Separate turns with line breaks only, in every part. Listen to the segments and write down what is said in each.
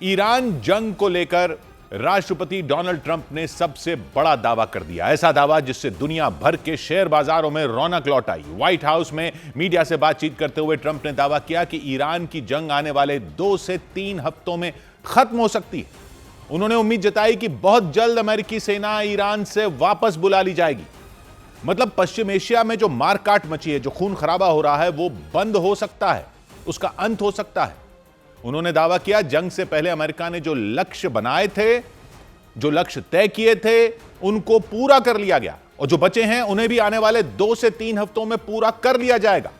Iran जंग को लेकर राष्ट्रपति डोनाल्ड ट्रंप ने सबसे बड़ा दावा कर दिया। ऐसा दावा जिससे दुनिया भर के शेयर बाजारों में रौनक लौट आई। व्हाइट हाउस में मीडिया से बातचीत करते हुए ट्रंप ने दावा किया कि ईरान की जंग आने वाले 2 से 3 हफ्तों में खत्म हो सकती है। उन्होंने उम्मीद जताई कि बहुत जल्द अमेरिकी सेना ईरान से वापस बुला ली जाएगी। मतलब पश्चिम एशिया में जो मारकाट मची है, जो खून खराबा हो रहा है, वो बंद हो सकता है, उसका अंत हो सकता है। उन्होंने दावा किया जंग से पहले अमेरिका ने जो लक्ष्य बनाए थे, जो लक्ष्य तय किए थे, उनको पूरा कर लिया गया और जो बचे हैं उन्हें भी आने वाले 2 से 3 हफ्तों में पूरा कर लिया जाएगा।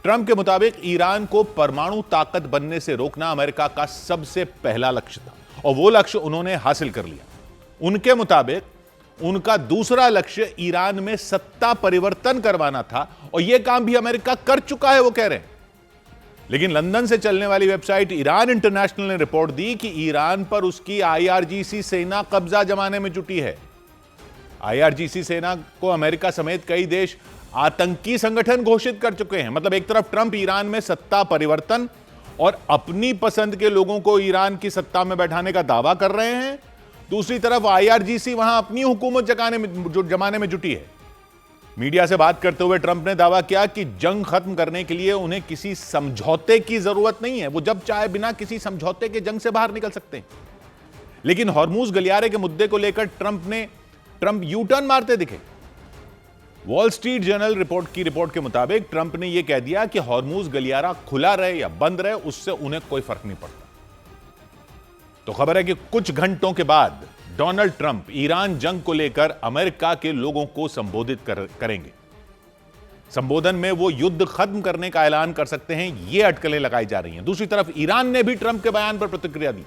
ट्रंप के मुताबिक ईरान को परमाणु ताकत बनने से रोकना अमेरिका का सबसे पहला लक्ष्य था और वो लक्ष्य उन्होंने हासिल कर लिया। उनके मुताबिक उनका दूसरा लक्ष्य ईरान में सत्ता परिवर्तन करवाना था और यह काम भी अमेरिका कर चुका है, वो कह रहे हैं। लेकिन लंदन से चलने वाली वेबसाइट ईरान इंटरनेशनल ने रिपोर्ट दी कि ईरान पर उसकी आईआरजीसी सेना कब्जा जमाने में जुटी है। आईआरजीसी सेना को अमेरिका समेत कई देश आतंकी संगठन घोषित कर चुके हैं। मतलब एक तरफ ट्रंप ईरान में सत्ता परिवर्तन और अपनी पसंद के लोगों को ईरान की सत्ता में बैठाने का दावा कर रहे हैं, दूसरी तरफ आईआरजीसी वहां अपनी हुकूमत जमाने में जुटी है। मीडिया से बात करते हुए ट्रंप ने दावा किया कि जंग खत्म करने के लिए उन्हें किसी समझौते की जरूरत नहीं है। वो जब चाहे बिना किसी समझौते के जंग से बाहर निकल सकते हैं। लेकिन हॉर्मूज गलियारे के मुद्दे को लेकर ट्रंप यू टर्न मारते दिखे। वॉल स्ट्रीट जर्नल की रिपोर्ट के मुताबिक ट्रंप ने यह कह दिया कि हॉर्मूज गलियारा खुला रहे या बंद रहे, उससे उन्हें कोई फर्क नहीं पड़ता। तो खबर है कि कुछ घंटों के बाद डोनाल्ड ट्रंप ईरान जंग को लेकर अमेरिका के लोगों को संबोधित करेंगे। संबोधन में वो युद्ध खत्म करने का ऐलान कर सकते हैं, ये अटकलें लगाई जा रही हैं। दूसरी तरफ ईरान ने भी ट्रंप के बयान पर प्रतिक्रिया दी।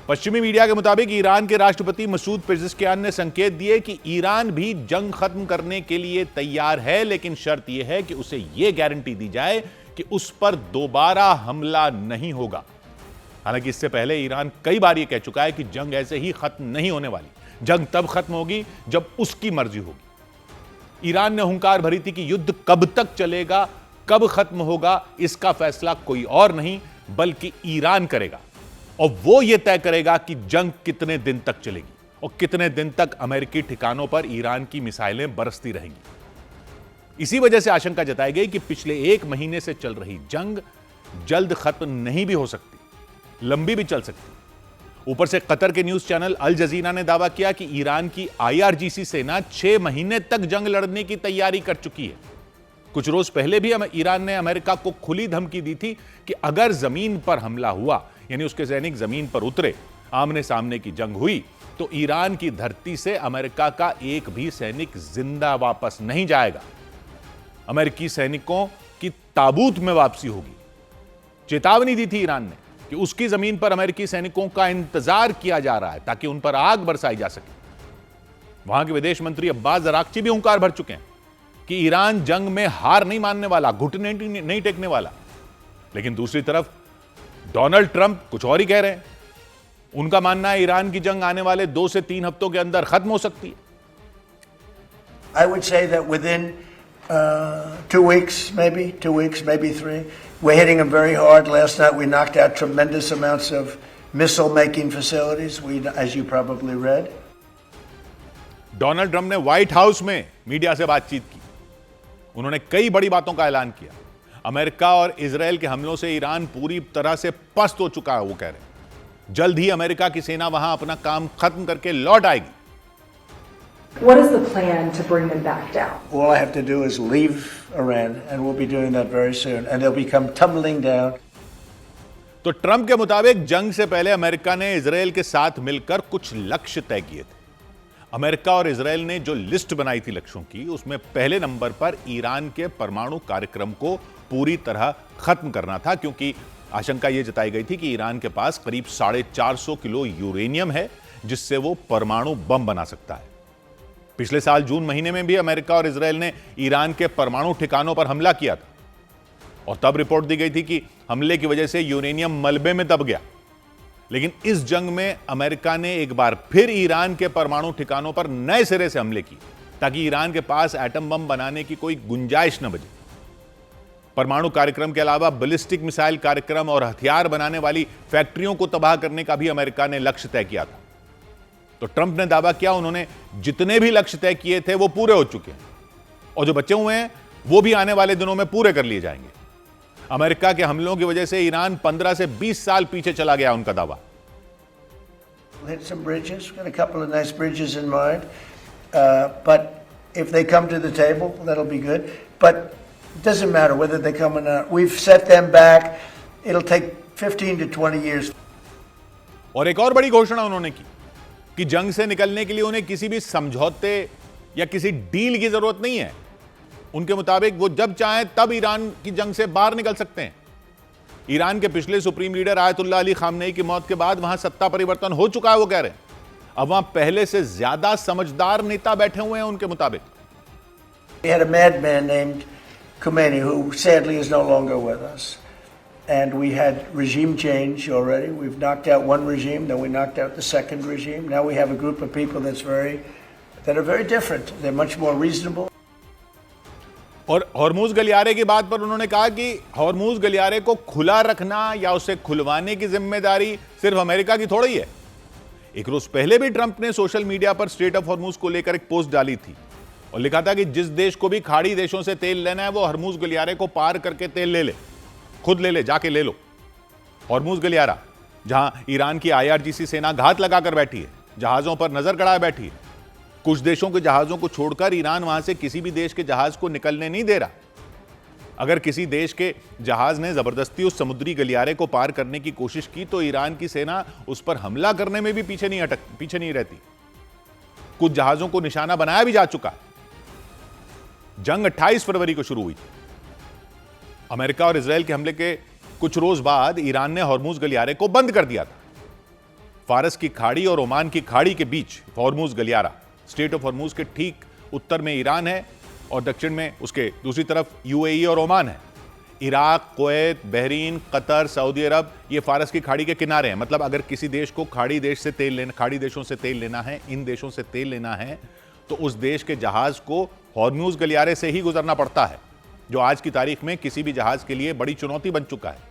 पश्चिमी मीडिया के मुताबिक ईरान के राष्ट्रपति मसूद पेजेश्कियान ने संकेत दिए कि ईरान भी जंग खत्म करने के लिए तैयार है, लेकिन शर्त यह है कि उसे यह गारंटी दी जाए कि उस पर दोबारा हमला नहीं होगा। हालांकि इससे पहले ईरान कई बार यह कह चुका है कि जंग ऐसे ही खत्म नहीं होने वाली। जंग तब खत्म होगी जब उसकी मर्जी होगी। ईरान ने हुंकार भरी थी कि युद्ध कब तक चलेगा, कब खत्म होगा, इसका फैसला कोई और नहीं बल्कि ईरान करेगा और वो यह तय करेगा कि जंग कितने दिन तक चलेगी और कितने दिन तक अमेरिकी ठिकानों पर ईरान की मिसाइलें बरसती रहेंगी। इसी वजह से आशंका जताई गई कि पिछले 1 महीने से चल रही जंग जल्द खत्म नहीं भी हो सकती, लंबी भी चल सकती। ऊपर से कतर के न्यूज चैनल अल जजीरा ने दावा किया कि ईरान की आईआरजीसी सेना 6 महीने तक जंग लड़ने की तैयारी कर चुकी है। कुछ रोज पहले भी ईरान ने अमेरिका को खुली धमकी दी थी कि अगर जमीन पर हमला हुआ, यानी उसके सैनिक जमीन पर उतरे, आमने सामने की जंग हुई, तो ईरान की धरती से अमेरिका का एक भी सैनिक जिंदा वापस नहीं जाएगा। अमेरिकी सैनिकों की ताबूत में वापसी होगी। चेतावनी दी थी ईरान ने कि उसकी जमीन पर अमेरिकी सैनिकों का इंतजार किया जा रहा है ताकि उन पर आग बरसाई जा सके। वहां के विदेश मंत्री अब्बास अराक्ची भी हुंकार भर चुके हैं कि ईरान जंग में हार नहीं मानने वाला, घुटने नहीं टेकने वाला। लेकिन दूसरी तरफ डोनाल्ड ट्रंप कुछ और ही कह रहे हैं। उनका मानना है ईरान की जंग आने वाले 2 से 3 हफ्तों के अंदर खत्म हो सकती है।
I would say that within 2 weeks, maybe 3. We're hitting them very hard. Last night we knocked out tremendous amounts of missile-making facilities, as you probably read.
Donald Trump ने व्हाइट हाउस में मीडिया से बातचीत की। उन्होंने कई बड़ी बातों का ऐलान किया। अमेरिका और इजराइल के हमलों से ईरान पूरी तरह से पस्त हो चुका है, वो कह रहे हैं। जल्द ही अमेरिका की सेना वहां अपना काम खत्म करके लौट आएगी।
What is the plan to bring them back down?
All I have to do is leave Iran, and we'll be doing that very soon, and they'll become tumbling down.
तो ट्रंप के मुताबिक जंग से पहले अमेरिका ने Israel के साथ मिलकर कुछ लक्ष्य तय किए थे। अमेरिका और इजराइल ने जो लिस्ट बनाई थी लक्ष्यों की, उसमें पहले नंबर पर ईरान के परमाणु कार्यक्रम को पूरी तरह खत्म करना था, क्योंकि आशंका यह जताई गई थी कि ईरान के पास करीब 450 किलो यूरेनियम है जिससे वो परमाणु बम बना सकता है। पिछले साल जून महीने में भी अमेरिका और इजराइल ने ईरान के परमाणु ठिकानों पर हमला किया था और तब रिपोर्ट दी गई थी कि हमले की वजह से यूरेनियम मलबे में दब गया। लेकिन इस जंग में अमेरिका ने एक बार फिर ईरान के परमाणु ठिकानों पर नए सिरे से हमले किए ताकि ईरान के पास एटम बम बनाने की कोई गुंजाइश न बचे। परमाणु कार्यक्रम के अलावा बैलिस्टिक मिसाइल कार्यक्रम और हथियार बनाने वाली फैक्ट्रियों को तबाह करने का भी अमेरिका ने लक्ष्य तय किया था। तो ट्रंप ने दावा किया उन्होंने जितने भी लक्ष्य तय किए थे वो पूरे हो चुके हैं और जो बचे हुए हैं वो भी आने वाले दिनों में पूरे कर लिए जाएंगे। अमेरिका के हमलों की वजह से ईरान 15 से 20 साल पीछे चला गया, उनका दावा।
Hit some bridges. We've got a couple of nice bridges in mind. But if they come to the table, that'll be good. But it doesn't matter whether they come or not. We've set them back. It'll take 15 to 20 years.
और एक और बड़ी घोषणा उन्होंने की कि जंग से निकलने के लिए उन्हें किसी भी समझौते या किसी डील की जरूरत नहीं है। उनके मुताबिक वो जब चाहें तब ईरान की जंग से बाहर निकल सकते हैं। ईरान के पिछले supreme leader Ayatollah Ali Khamenei की मौत के बाद वहां सत्ता परिवर्तन हो चुका है, वो कह रहे हैं। अब वहां पहले से ज्यादा समझदार नेता बैठे हुए हैं उनके मुताबिक।
We had a madman named Khomeini who sadly is no longer with us. And we had regime change already. We've knocked out one regime, then we knocked out the second regime. Now we have a group of people that are very different. They're much more reasonable.
और Hormuz गलियारे की बात पर उन्होंने कहा कि Hormuz गलियारे को खुला रखना या उसे खुलवाने की जिम्मेदारी सिर्फ अमेरिका की थोड़ी है। एक रोज पहले भी ट्रंप ने सोशल मीडिया पर स्ट्रेट ऑफ हॉर्मुज को लेकर एक पोस्ट डाली थी और लिखा था कि जिस देश को भी खाड़ी देशों से तेल लेना है वो हॉर्मुज गलियारे को पार करके तेल ले ले, खुद ले ले, जाके ले लो। हॉर्मुज गलियारा जहां ईरान की IRGC सेना घात लगाकर बैठी है, जहाजों पर नजर गड़ाए बैठी है। कुछ देशों के जहाजों को छोड़कर ईरान वहां से किसी भी देश के जहाज को निकलने नहीं दे रहा। अगर किसी देश के जहाज ने जबरदस्ती उस समुद्री गलियारे को पार करने की कोशिश की तो ईरान की सेना उस पर हमला करने में भी पीछे नहीं रहती। कुछ जहाजों को निशाना बनाया भी जा चुका है। जंग 28 फरवरी को शुरू हुई। अमेरिका और इजराइल के हमले के कुछ रोज बाद ईरान ने हॉर्मुज गलियारे को बंद कर दिया था। फारस की खाड़ी और ओमान की खाड़ी के बीच हॉर्मुज गलियारा, स्ट्रेट ऑफ हॉर्मुज के ठीक उत्तर में ईरान है और दक्षिण में उसके दूसरी तरफ UAE और ओमान है। Iraq, Kuwait, Bahrain, Qatar, Saudi Arab ये फारस की खाड़ी के किनारे हैं। मतलब अगर किसी देश को खाड़ी देशों से तेल लेना है, इन देशों से तेल लेना है, तो उस देश के जहाज को हॉर्मुज गलियारे से ही गुजरना पड़ता है, जो आज की तारीख में किसी भी जहाज के लिए बड़ी चुनौती बन चुका है।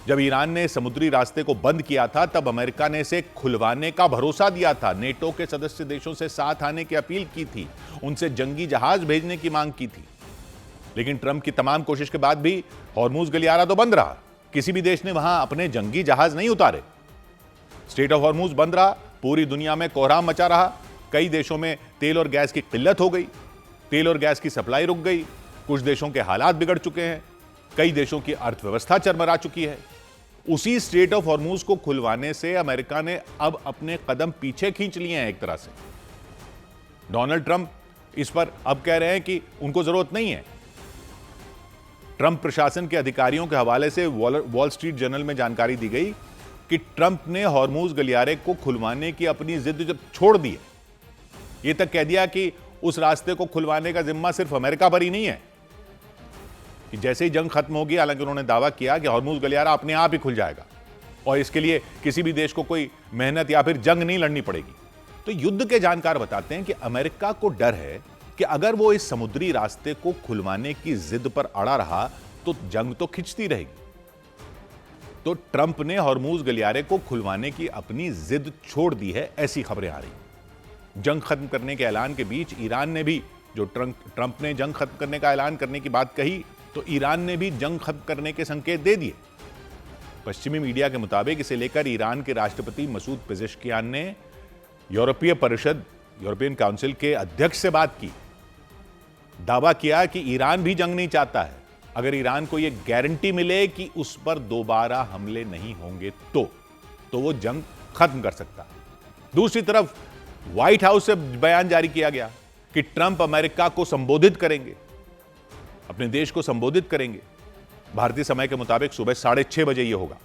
जब ईरान ने समुद्री रास्ते को बंद किया था तब अमेरिका ने इसे खुलवाने का भरोसा दिया था, नेटो के सदस्य देशों से साथ आने की अपील की थी, उनसे जंगी जहाज भेजने की मांग की थी। लेकिन ट्रंप की तमाम कोशिश के बाद भी हॉर्मुज गलियारा तो बंद रहा। किसी भी देश ने वहां अपने जंगी जहाज नहीं उतारे। स्ट्रेट ऑफ हॉर्मुज बंद रहा, पूरी दुनिया में कोहराम मचा रहा। कई देशों में तेल और गैस की किल्लत हो गई, तेल और गैस की सप्लाई रुक गई। कुछ देशों के हालात बिगड़ चुके हैं, कई देशों की अर्थव्यवस्था चरमरा चुकी है। उसी स्ट्रेट ऑफ हॉर्मुज को खुलवाने से अमेरिका ने अब अपने कदम पीछे खींच लिए हैं एक तरह से। डोनाल्ड ट्रंप इस पर अब कह रहे हैं कि उनको जरूरत नहीं है। ट्रंप प्रशासन के अधिकारियों के हवाले से वॉल स्ट्रीट जर्नल में जानकारी दी गई कि ट्रंप ने हॉर्मुज गलियारे को खुलवाने की अपनी जिद जब छोड़ दी है, यह तक कह दिया कि उस रास्ते को खुलवाने का जिम्मा सिर्फ अमेरिका पर ही नहीं है कि जैसे ही जंग खत्म होगी, हालांकि उन्होंने दावा किया कि हॉर्मुज गलियारा अपने आप ही खुल जाएगा और इसके लिए किसी भी देश को कोई मेहनत या फिर जंग नहीं लड़नी पड़ेगी। तो युद्ध के जानकार बताते हैं कि अमेरिका को डर है कि अगर वो इस समुद्री रास्ते को खुलवाने की जिद पर अड़ा रहा तो जंग तो खिंचती रहेगी। तो ट्रंप ने हॉर्मुज गलियारे को खुलवाने की अपनी जिद छोड़ दी है, ऐसी खबरें आ रही। जंग खत्म करने के ऐलान के बीच ईरान ने भी, जो ट्रंप ने जंग खत्म करने का ऐलान करने की बात कही, तो ईरान ने भी जंग खत्म करने के संकेत दे दिए। पश्चिमी मीडिया के मुताबिक इसे लेकर ईरान के राष्ट्रपति मसूद पेजेश्कियान ने यूरोपीय परिषद, यूरोपियन काउंसिल के अध्यक्ष से बात की। दावा किया कि ईरान भी जंग नहीं चाहता है, अगर ईरान को यह गारंटी मिले कि उस पर दोबारा हमले नहीं होंगे तो वो जंग खत्म कर सकता। दूसरी तरफ व्हाइट हाउस से बयान जारी किया गया कि ट्रंप अमेरिका को संबोधित करेंगे, अपने देश को संबोधित करेंगे। भारतीय समय के मुताबिक सुबह 6:30 बजे यह होगा,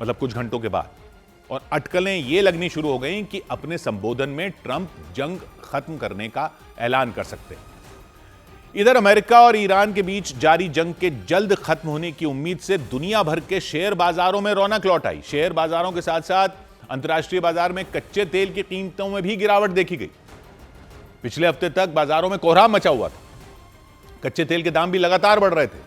मतलब कुछ घंटों के बाद। और अटकलें यह लगनी शुरू हो गई कि अपने संबोधन में ट्रंप जंग खत्म करने का ऐलान कर सकते हैं। इधर अमेरिका और ईरान के बीच जारी जंग के जल्द खत्म होने की उम्मीद से दुनिया भर के शेयर बाजारों में रौनक लौट आई। शेयर बाजारों के साथ साथ अंतर्राष्ट्रीय बाजार में कच्चे तेल की कीमतों में भी गिरावट देखी गई। पिछले हफ्ते तक बाजारों में कोहराम मचा हुआ था, कच्चे तेल के दाम भी लगातार बढ़ रहे थे,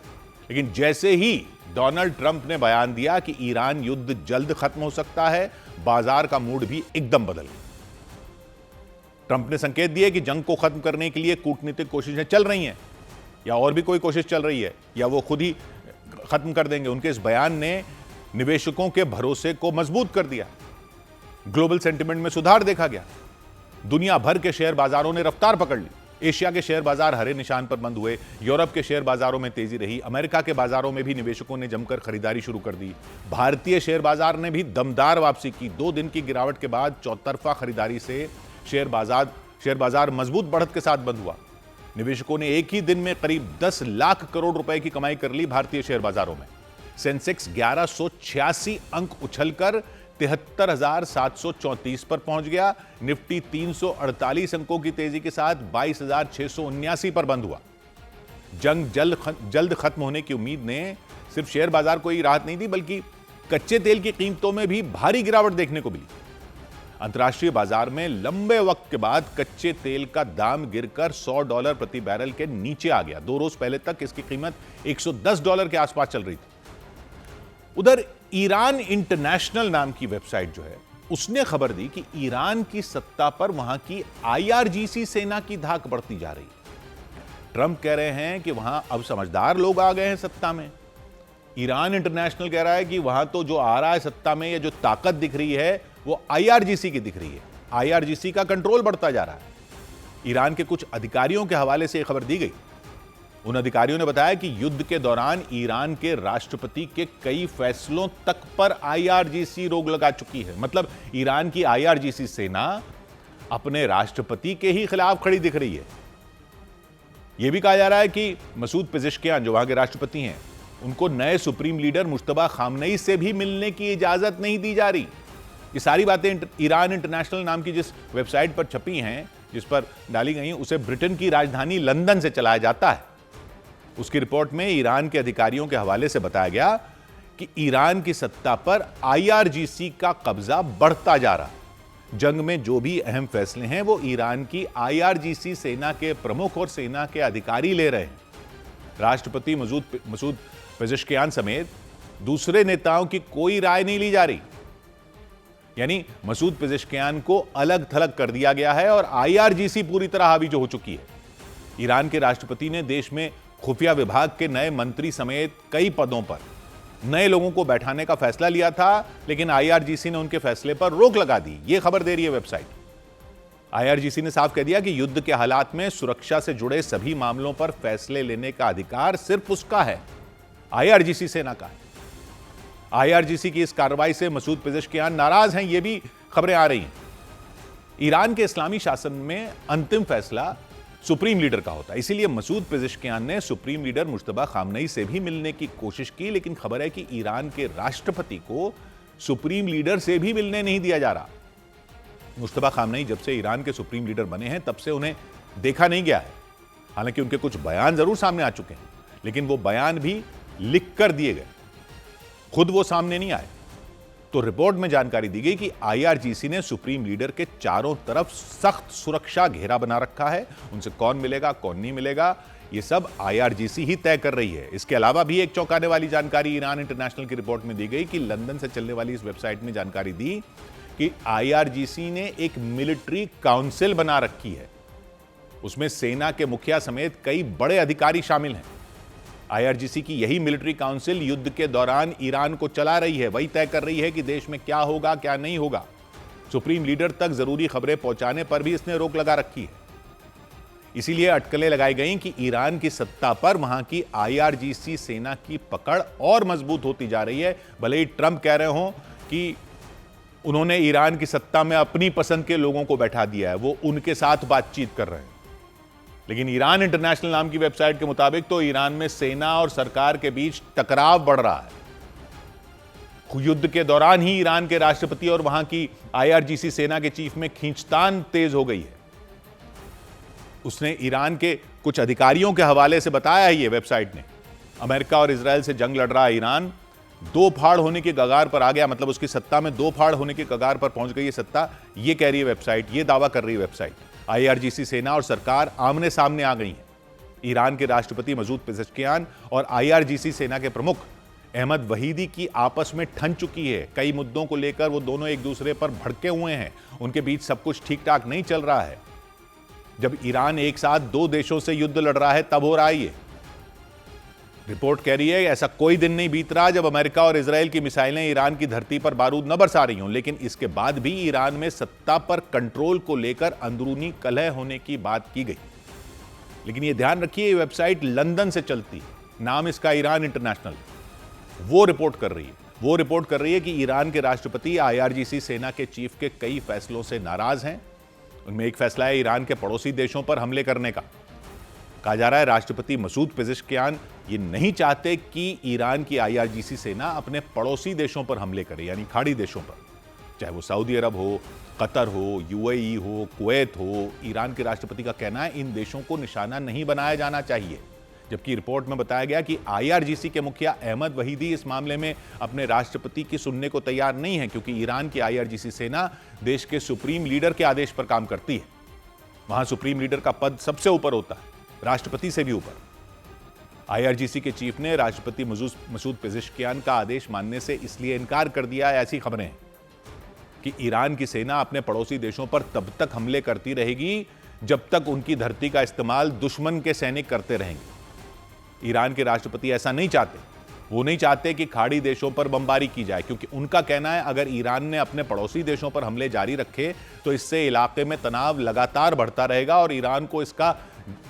लेकिन जैसे ही डोनाल्ड ट्रंप ने बयान दिया कि ईरान युद्ध जल्द खत्म हो सकता है, बाजार का मूड भी एकदम बदल गया। ट्रंप ने संकेत दिए कि जंग को खत्म करने के लिए कूटनीतिक कोशिशें चल रही हैं, या और भी कोई कोशिश चल रही है, या वो खुद ही खत्म कर देंगे। उनके इस बयान ने निवेशकों के भरोसे को मजबूत कर दिया। ग्लोबल सेंटिमेंट में सुधार देखा गया। दुनिया भर के शेयर बाजारों ने रफ्तार पकड़ ली। एशिया के शेयर बाजार हरे निशान पर बंद हुए। यूरोप के शेयर बाजारों में तेजी रही। अमेरिका के बाजारों में भी निवेशकों ने जमकर खरीदारी शुरू कर दी। भारतीय शेयर बाजार ने भी दमदार वापसी की। 2 दिन की गिरावट के बाद चौतरफा खरीदारी से शेयर बाजार मजबूत बढ़त के साथ बंद हुआ। निवेशकों ने एक ही दिन में करीब 10 लाख करोड़ रुपए की कमाई कर ली भारतीय शेयर बाजारों में। सेंसेक्स 1186 अंक उछलकर 73,734 पर पहुंच गया। निफ्टी 348 अंकों की तेजी के साथ 22,679 पर बंद हुआ। जंग जल्द खत्म होने की उम्मीद ने सिर्फ शेयर बाजार को ही राहत नहीं दी, बल्कि कच्चे तेल की कीमतों में भी भारी गिरावट देखने को मिली। अंतर्राष्ट्रीय बाजार में लंबे वक्त के बाद कच्चे तेल का दाम गिरकर $100 प्रति बैरल के नीचे आ गया। 2 रोज पहले तक इसकी कीमत $110 के आसपास चल रही थी। उधर ईरान इंटरनेशनल नाम की वेबसाइट जो है, उसने खबर दी कि ईरान की सत्ता पर वहां की IRGC सेना की धाक बढ़ती जा रही है। ट्रंप कह रहे हैं कि वहां अब समझदार लोग आ गए हैं सत्ता में। ईरान इंटरनेशनल कह रहा है कि वहां तो जो आ रहा है सत्ता में, ये जो ताकत दिख रही है वो IRGC की दिख रही है। IRGC का कंट्रोल बढ़ता जा रहा है। ईरान के कुछ अधिकारियों के हवाले से यह खबर दी गई। उन अधिकारियों ने बताया कि युद्ध के दौरान ईरान के राष्ट्रपति के कई फैसलों तक पर IRGC रोक लगा चुकी है। मतलब ईरान की IRGC सेना अपने राष्ट्रपति के ही खिलाफ खड़ी दिख रही है। यह भी कहा जा रहा है कि मसूद पेजेश्कियान जो वहां के राष्ट्रपति हैं, उनको नए सुप्रीम लीडर मुश्तबा खामनेई से भी मिलने की इजाजत नहीं दी जा रही। ये सारी बातें ईरान इंटरनेशनल नाम की जिस वेबसाइट पर छपी हैं, जिस पर डाली गई, उसे ब्रिटेन की राजधानी लंदन से चलाया जाता है। उसकी रिपोर्ट में ईरान के अधिकारियों के हवाले से बताया गया कि ईरान की सत्ता पर IRGC का कब्जा बढ़ता जा रहा है। जंग में जो भी अहम फैसले हैं वो ईरान की IRGC सेना के प्रमुख और सेना के अधिकारी ले रहे हैं। राष्ट्रपति मसूद पेजेश्कियान समेत दूसरे नेताओं की कोई राय नहीं ली जा रही। यानी मसूद पेजेश्कियान को अलग थलग कर दिया गया है और IRGC पूरी तरह हावी जो हो चुकी है। ईरान के राष्ट्रपति ने देश में खुफिया विभाग के नए मंत्री समेत कई पदों पर नए लोगों को बैठाने का फैसला लिया था, लेकिन IRGC ने उनके फैसले पर रोक लगा दी। यह खबर दे रही है वेबसाइट। IRGC ने साफ कह दिया कि युद्ध के हालात में सुरक्षा से जुड़े सभी मामलों पर फैसले लेने का अधिकार सिर्फ उसका है, IRGC सेना का है। IRGC की इस कार्रवाई से मसूद पेजेश्कियान नाराज हैं, ये भी खबरें आ रही हैं। ईरान के इस्लामी शासन में अंतिम फैसला सुप्रीम लीडर का होता है, इसीलिए मसूद पेजेश्कियान ने सुप्रीम लीडर मुश्तबा खामनेई से भी मिलने की कोशिश की, लेकिन खबर है कि ईरान के राष्ट्रपति को सुप्रीम लीडर से भी मिलने नहीं दिया जा रहा। मुश्तबा खामनेई जब से ईरान के सुप्रीम लीडर बने हैं, तब से उन्हें देखा नहीं गया है। हालांकि उनके कुछ बयान जरूर सामने आ चुके हैं, लेकिन वो बयान भी लिख कर दिए गए, खुद वो सामने नहीं आए। तो रिपोर्ट में जानकारी दी गई कि IRGC ने सुप्रीम लीडर के चारों तरफ सख्त सुरक्षा घेरा बना रखा है। उनसे कौन मिलेगा, कौन नहीं मिलेगा, ये सब IRGC ही तय कर रही है। इसके अलावा भी एक चौंकाने वाली जानकारी ईरान इंटरनेशनल की रिपोर्ट में दी गई कि लंदन से चलने वाली इस वेबसाइट में जानकारी दी कि IRGC ने एक मिलिट्री काउंसिल बना रखी है। उसमें सेना के मुखिया समेत कई बड़े अधिकारी शामिल हैं। IRGC की यही मिलिट्री काउंसिल युद्ध के दौरान ईरान को चला रही है, वही तय कर रही है कि देश में क्या होगा, क्या नहीं होगा। सुप्रीम लीडर तक जरूरी खबरें पहुंचाने पर भी इसने रोक लगा रखी है। इसीलिए अटकलें लगाई गई कि ईरान की सत्ता पर वहां की IRGC सेना की पकड़ और मजबूत होती जा रही है। भले ही ट्रंप कह रहे हों कि उन्होंने ईरान की सत्ता में अपनी पसंद के लोगों को बैठा दिया है, वो उनके साथ बातचीत कर रहे हैं, लेकिन ईरान इंटरनेशनल नाम की वेबसाइट के मुताबिक तो ईरान में सेना और सरकार के बीच टकराव बढ़ रहा है। युद्ध के दौरान ही ईरान के राष्ट्रपति और वहां की IRGC सेना के चीफ में खींचतान तेज हो गई है। उसने ईरान के कुछ अधिकारियों के हवाले से बताया है, ये वेबसाइट ने, अमेरिका और इजराइल से जंग लड़ रहा ईरान दो फाड़ होने के कगार पर आ गया। मतलब उसकी सत्ता में दो फाड़ होने के कगार पर पहुंच गई है सत्ता, ये कह रही है वेबसाइट, ये दावा कर रही है वेबसाइट। IRGC सेना और सरकार आमने सामने आ गई है। ईरान के राष्ट्रपति मसूद पेजेश्कियान और आईआरजीसी सेना के प्रमुख अहमद वहीदी की आपस में ठन चुकी है। कई मुद्दों को लेकर वो दोनों एक दूसरे पर भड़के हुए हैं। उनके बीच सब कुछ ठीक ठाक नहीं चल रहा है। जब ईरान एक साथ दो देशों से युद्ध लड़ रहा है तब हो रहा है ये। रिपोर्ट कह रही है ऐसा कोई दिन नहीं बीत रहा जब अमेरिका और इजराइल की मिसाइलें ईरान की धरती पर बारूद न बरसा रही हों, लेकिन इसके बाद भी ईरान में सत्ता पर कंट्रोल को लेकर अंदरूनी कलह होने की बात की गई। लेकिन यह ध्यान रखिए, ये वेबसाइट लंदन से चलती है, नाम इसका ईरान इंटरनेशनल। वो रिपोर्ट कर रही है कि ईरान के राष्ट्रपति आईआरजीसी सेना के चीफ के कई फैसलों से नाराज हैं। उनमें एक फैसला है ईरान के पड़ोसी देशों पर हमले करने का। कहा जा रहा है राष्ट्रपति मसूद पेजेश्कियान ये नहीं चाहते कि ईरान की आईआरजीसी सेना अपने पड़ोसी देशों पर हमले करे, यानी खाड़ी देशों पर, चाहे वो सऊदी अरब हो, कतर हो, यूएई हो, कुवैत हो। ईरान के राष्ट्रपति का कहना है इन देशों को निशाना नहीं बनाया जाना चाहिए। जबकि रिपोर्ट में बताया गया कि आईआरजीसी के मुखिया अहमद वहीदी इस मामले में अपने राष्ट्रपति की सुनने को तैयार नहीं है, क्योंकि ईरान की आईआरजीसी सेना देश के सुप्रीम लीडर के आदेश पर काम करती है। वहां सुप्रीम लीडर का पद सबसे ऊपर होता है, राष्ट्रपति से भी ऊपर। आईआरजीसी के चीफ ने राष्ट्रपति मसूद पेजेश्कियान का आदेश मानने से इसलिए इनकार कर दिया, ऐसी खबरें हैं कि ईरान की सेना अपने पड़ोसी देशों पर तब तक हमले करती रहेगी जब तक उनकी धरती का इस्तेमाल दुश्मन के सैनिक करते रहेंगे। ईरान के राष्ट्रपति ऐसा नहीं चाहते। वो नहीं चाहते कि खाड़ी देशों पर बमबारी की जाए, क्योंकि उनका कहना है अगर ईरान ने अपने पड़ोसी देशों पर हमले जारी रखे तो इससे इलाके में तनाव लगातार बढ़ता रहेगा और ईरान को इसका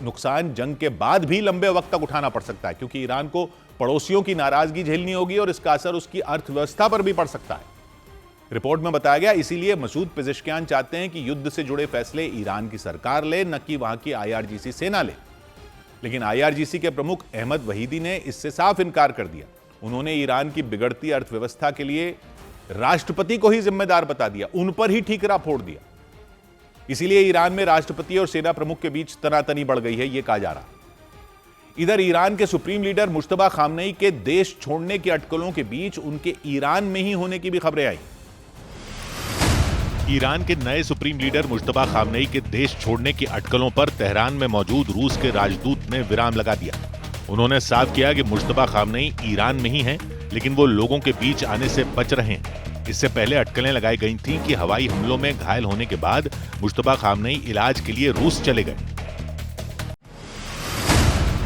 नुकसान जंग के बाद भी लंबे वक्त तक उठाना पड़ सकता है, क्योंकि ईरान को पड़ोसियों की नाराजगी झेलनी होगी और इसका असर उसकी अर्थव्यवस्था पर भी पड़ सकता है। रिपोर्ट में बताया गया इसीलिए मसूद पेजेश्कियान चाहते हैं कि युद्ध से जुड़े फैसले ईरान की सरकार ले, न कि वहां की आईआरजीसी सेना ले। लेकिन आईआरजीसी के प्रमुख अहमद वहीदी ने इससे साफ इनकार कर दिया। उन्होंने ईरान की बिगड़ती अर्थव्यवस्था के लिए राष्ट्रपति को ही जिम्मेदार बता दिया, उन पर ही ठीकरा फोड़ दिया। इसीलिए ईरान में राष्ट्रपति और सेना प्रमुख के बीच तनातनी बढ़ गई है, यह कहा जा रहा है। इधर ईरान के सुप्रीम लीडर मुश्तबा खामनेई के देश छोड़ने की अटकलों के बीच उनके ईरान में ही होने की भी खबरें आई। ईरान के नए सुप्रीम लीडर मुश्तबा खामनेई के देश छोड़ने की अटकलों पर तेहरान में मौजूद रूस के राजदूत ने विराम लगा दिया। उन्होंने साफ किया कि मुश्तबा खामनेई ईरान में ही हैं, लेकिन वो लोगों के बीच आने से बच रहे हैं। इससे पहले अटकलें लगाई गई थीं कि हवाई हमलों में घायल होने के बाद मुश्तबा खामनेई इलाज के लिए रूस चले गए।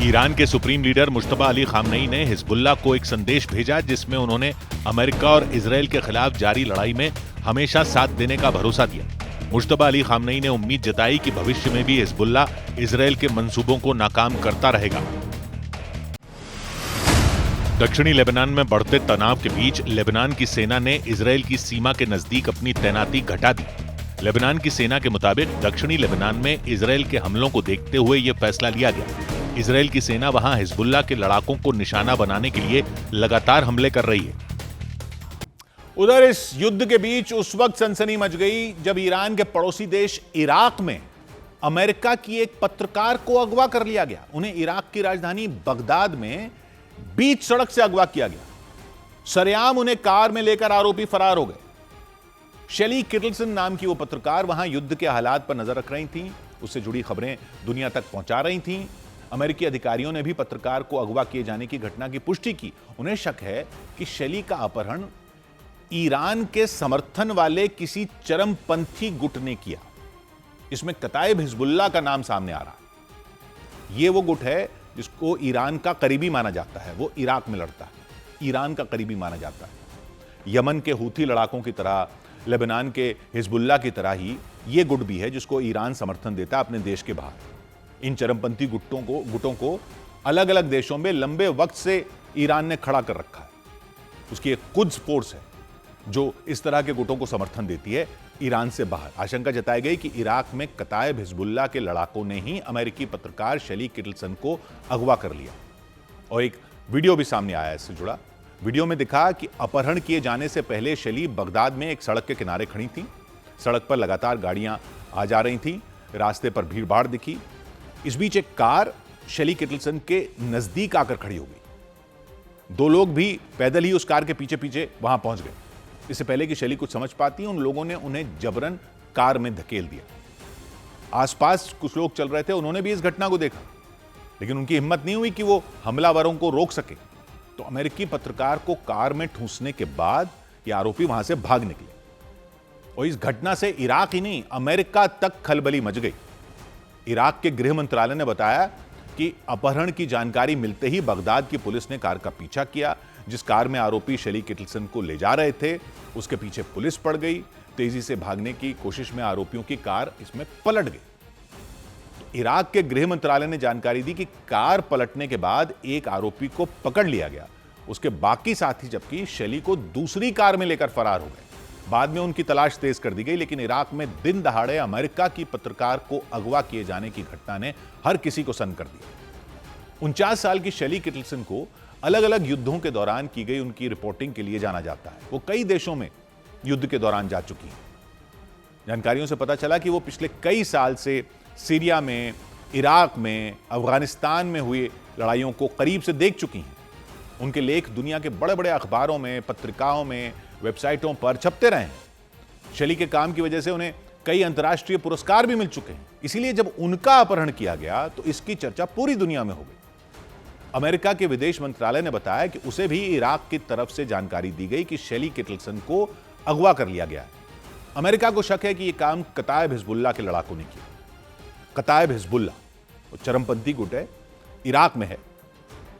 ईरान के supreme leader Mushtaba Ali Khamenei ने हिजबुल्लाह को एक संदेश भेजा जिसमें उन्होंने अमेरिका और इजराइल के खिलाफ जारी लड़ाई में हमेशा साथ देने का भरोसा दिया। मुश्तबा अली खामनेई ने उम्मीद जताई कि भविष्य में भी हिजबुल्लाह इजराइल के मंसूबों को नाकाम करता रहेगा। दक्षिणी लेबनान में बढ़ते तनाव के बीच लेबनान की सेना ने इजराइल की सीमा के नजदीक अपनी तैनाती घटा दी। लेबनान की सेना के मुताबिक दक्षिणी लेबनान में इजराइल के हमलों को देखते हुए यह फैसला लिया गया। इजराइल की सेना वहां हिजबुल्लाह के लड़ाकों को निशाना बनाने के लिए लगातार हमले कर रही है। उधर इस युद्ध के बीच उस वक्त सनसनी मच गई जब ईरान के पड़ोसी देश इराक में अमेरिका की एक पत्रकार को अगवा कर लिया गया। उन्हें इराक की राजधानी बगदाद में बीच सड़क से अगवा किया गया। सरेआम उन्हें कार में लेकर आरोपी फरार हो गए। शेली किटलसन नाम की वो पत्रकार वहां युद्ध के हालात पर नजर रख रही थी, उससे जुड़ी खबरें दुनिया तक पहुंचा रही थी। अमेरिकी अधिकारियों ने भी पत्रकार को अगवा किए जाने की घटना की पुष्टि की। उन्हें शक है कि शेली का अपहरण ईरान के समर्थन वाले किसी चरमपंथी गुट ने किया। इसमें कताइब हिजबुल्लाह का नाम सामने आ रहा है। यह वो गुट है जिसको ईरान का करीबी माना जाता है। वो इराक में लड़ता है, ईरान का करीबी माना जाता है। यमन के हूथी लड़ाकों की तरह, लेबनान के हिजबुल्लाह की तरह ही यह गुट भी है जिसको ईरान समर्थन देता है अपने देश के बाहर। इन चरमपंथी गुटों को अलग अलग देशों में लंबे वक्त से ईरान ने खड़ा कर रखा है। उसकी एक कुद्स फोर्स है जो इस तरह के गुटों को समर्थन देती है ईरान से बाहर। आशंका जताई गई कि इराक में कताइब हिजबुल्लाह के लड़ाकों ने ही अमेरिकी पत्रकार शेली किटलसन को अगवा कर लिया। और एक वीडियो भी सामने आया इससे जुड़ा। वीडियो में दिखा कि अपहरण किए जाने से पहले शेली बगदाद में एक सड़क के किनारे खड़ी थी। सड़क पर लगातार गाड़ियां आ जा रही थी, रास्ते पर भीड़ भाड़ दिखी। इस बीच एक कार शेली किटलसन के नजदीक आकर खड़ी हो गई। दो लोग भी पैदल ही उस कार के पीछे पीछे वहां पहुंच गए। इससे पहले कि शेली कुछ समझ पाती, उन लोगों ने उन्हें जबरन कार में धकेल दिया। आसपास कुछ लोग चल रहे थे, उन्होंने भी इस घटना को देखा। लेकिन उनकी हिम्मत नहीं हुई कि वो हमलावरों को रोक सके, तो अमेरिकी पत्रकार को कार में ठूंसने के बाद ये आरोपी वहां से भाग निकले। और इस घटना से इराक ही नहीं, अमेरिका तक खलबली मच गई। इराक के गृह मंत्रालय ने बताया कि अपहरण की जानकारी मिलते ही बगदाद की पुलिस ने कार का पीछा किया। जिस कार में आरोपी शेली किटलसन को ले जा रहे थे, उसके पीछे पुलिस पड़ गई। तेजी से भागने की कोशिश में आरोपियों की कार इसमें पलट गई। तो इराक के गृह मंत्रालय ने जानकारी दी कि कार पलटने के बाद एक आरोपी को पकड़ लिया गया। उसके बाकी साथी जबकि शेली को दूसरी कार में लेकर फरार हो गए। बाद में उनकी तलाश तेज कर दी गई, लेकिन इराक में दिन दहाड़े अमेरिका की पत्रकार को अगवा किए जाने की घटना ने हर किसी को सन्न कर दिया। 49 साल की शेली किटलसन को अलग अलग युद्धों के दौरान की गई उनकी रिपोर्टिंग के लिए जाना जाता है। वो कई देशों में युद्ध के दौरान जा चुकी हैं। जानकारियों से पता चला कि वो पिछले कई साल से सीरिया में, इराक में, अफगानिस्तान में हुई लड़ाइयों को करीब से देख चुकी हैं। उनके लेख दुनिया के बड़े बड़े अखबारों में, पत्रिकाओं में, वेबसाइटों पर छपते रहे हैं। शेली के काम की वजह से उन्हें कई अंतर्राष्ट्रीय पुरस्कार भी मिल चुके हैं। इसीलिए जब उनका अपहरण किया गया तो इसकी चर्चा पूरी दुनिया में हो गई। अमेरिका के विदेश मंत्रालय ने बताया कि उसे भी इराक की तरफ से जानकारी दी गई कि शेली किटलसन को अगवा कर लिया गया है। अमेरिका को शक है कि यह काम कतायब हिजबुल्लाह के लड़ाकों ने किया। कतायब हिजबुल्लाह वो चरमपंथी गुट है, इराक में है।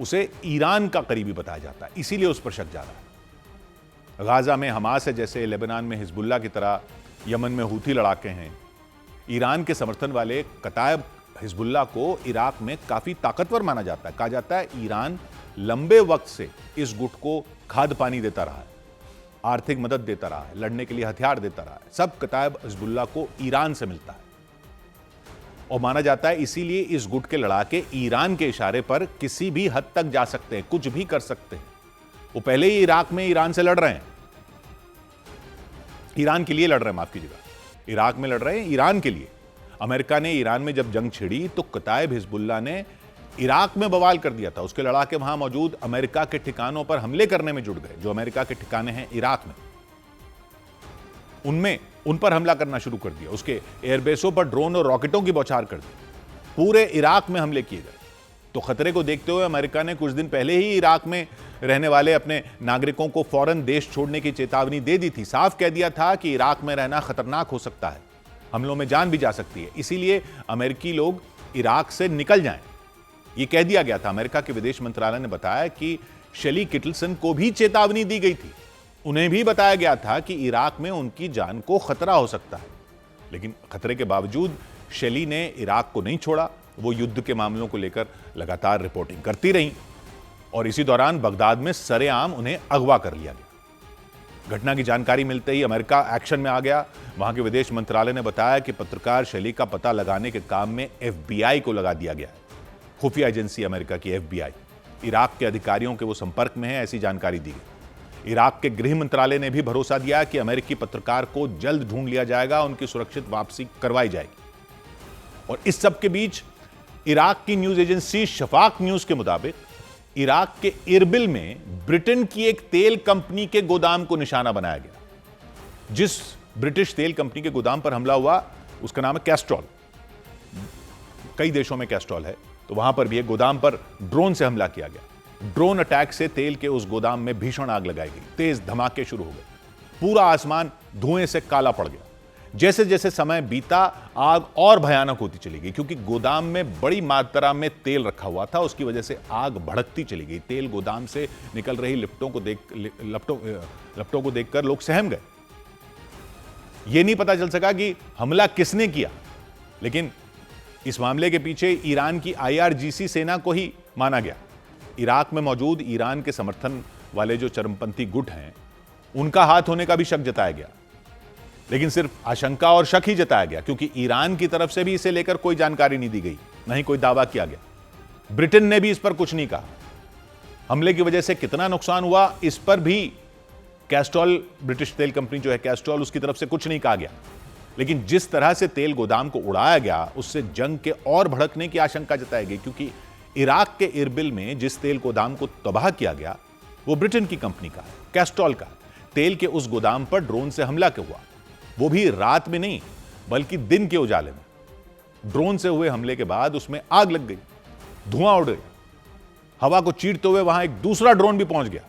उसे ईरान का करीबी बताया जाता है, इसीलिए उस पर शक जा रहा है। गाजा में हमास है जैसे, लेबनान में हिजबुल्लाह की तरह, यमन में हूथी लड़ाके हैं। ईरान के समर्थन वाले कतायब हिजबुल्लाह को इराक में काफी ताकतवर माना जाता है। कहा जाता है ईरान लंबे वक्त से इस गुट को खाद पानी देता रहा है, आर्थिक मदद देता रहा है, लड़ने के लिए हथियार देता रहा है। सब कतायब हिजबुल्लाह को ईरान से मिलता है और माना जाता है इसीलिए इस गुट के लड़ाके ईरान के इशारे पर किसी भी हद तक जा सकते हैं, कुछ भी कर सकते हैं। वो पहले ही इराक में ईरान से लड़ रहे हैं, ईरान के लिए लड़ रहे हैं, माफ कीजिएगा, इराक में लड़ रहे हैं ईरान के लिए। अमेरिका ने ईरान में जब जंग छिड़ी तो कतायब हिजबुल्लाह ने इराक में बवाल कर दिया था। उसके लड़ाके वहां मौजूद अमेरिका के ठिकानों पर हमले करने में जुट गए। जो अमेरिका के ठिकाने हैं इराक में, उनमें उन पर हमला करना शुरू कर दिया। उसके एयरबेसों पर ड्रोन और रॉकेटों की बौछार कर दी। पूरे इराक में हमले किए गए। तो खतरे को देखते हुए अमेरिका ने कुछ दिन पहले ही इराक में रहने वाले अपने नागरिकों को फौरन देश छोड़ने की चेतावनी दे दी थी। साफ कह दिया था कि इराक में रहना खतरनाक हो सकता है, हमलों में जान भी जा सकती है, इसीलिए अमेरिकी लोग इराक से निकल जाएं। यह कह दिया गया था। अमेरिका के विदेश मंत्रालय ने बताया कि शेली किटलसन को भी चेतावनी दी गई थी। उन्हें भी बताया गया था कि इराक में उनकी जान को खतरा हो सकता है, लेकिन खतरे के बावजूद शेली ने इराक को नहीं छोड़ा। वो युद्ध के मामलों को लेकर लगातार रिपोर्टिंग करती रहीं और इसी दौरान बगदाद में सरेआम उन्हें अगवा कर लिया गया। घटना की जानकारी मिलते ही अमेरिका एक्शन में आ गया। वहां के विदेश मंत्रालय ने बताया कि पत्रकार शेली का पता लगाने के काम में FBI को लगा दिया गया है। खुफिया एजेंसी अमेरिका की FBI इराक के अधिकारियों के वो संपर्क में है, ऐसी जानकारी दी गई। इराक के गृह मंत्रालय ने भी भरोसा दिया कि अमेरिकी पत्रकार को जल्द ढूंढ लिया जाएगा, उनकी सुरक्षित वापसी करवाई जाएगी। और इस सब के बीच इराक की न्यूज एजेंसी शफाक न्यूज के मुताबिक इराक के इरबिल में ब्रिटेन की एक तेल कंपनी के गोदाम को निशाना बनाया गया। जिस ब्रिटिश तेल कंपनी के गोदाम पर हमला हुआ उसका नाम है कैस्ट्रॉल। कई देशों में कैस्ट्रॉल है, तो वहां पर भी एक गोदाम पर ड्रोन से हमला किया गया। ड्रोन अटैक से तेल के उस गोदाम में भीषण आग लगाई गई। तेज धमाके शुरू हो गए। पूरा आसमान धुएं से काला पड़ गया। जैसे जैसे समय बीता आग और भयानक होती चली गई, क्योंकि गोदाम में बड़ी मात्रा में तेल रखा हुआ था। उसकी वजह से आग भड़कती चली गई। तेल गोदाम से निकल रही लपटों को देखकर लोग सहम गए। यह नहीं पता चल सका कि हमला किसने किया, लेकिन इस मामले के पीछे ईरान की IRGC सेना को ही माना गया। इराक में मौजूद ईरान के समर्थन वाले जो चरमपंथी गुट हैं, उनका हाथ होने का भी शक जताया गया, लेकिन सिर्फ आशंका और शक ही जताया गया, क्योंकि ईरान की तरफ से भी इसे लेकर कोई जानकारी नहीं दी गई, न ही कोई दावा किया गया। ब्रिटेन ने भी इस पर कुछ नहीं कहा। हमले की वजह से कितना नुकसान हुआ इस पर भी कैस्ट्रॉल, ब्रिटिश तेल कंपनी जो है कैस्ट्रॉल, उसकी तरफ से कुछ नहीं कहा गया। लेकिन जिस तरह से तेल गोदाम को उड़ाया गया, उससे जंग के और भड़कने की आशंका जताई गई, क्योंकि इराक के इरबिल में जिस तेल गोदाम को तबाह किया गया वो ब्रिटेन की कंपनी का है, कैस्ट्रॉल का। तेल के उस गोदाम पर ड्रोन से हमला क्यों हुआ, वो भी रात में नहीं बल्कि दिन के उजाले में। ड्रोन से हुए हमले के बाद उसमें आग लग गई। धुआं उड़ गया, हवा को चीरते हुए वहां एक दूसरा ड्रोन भी पहुंच गया,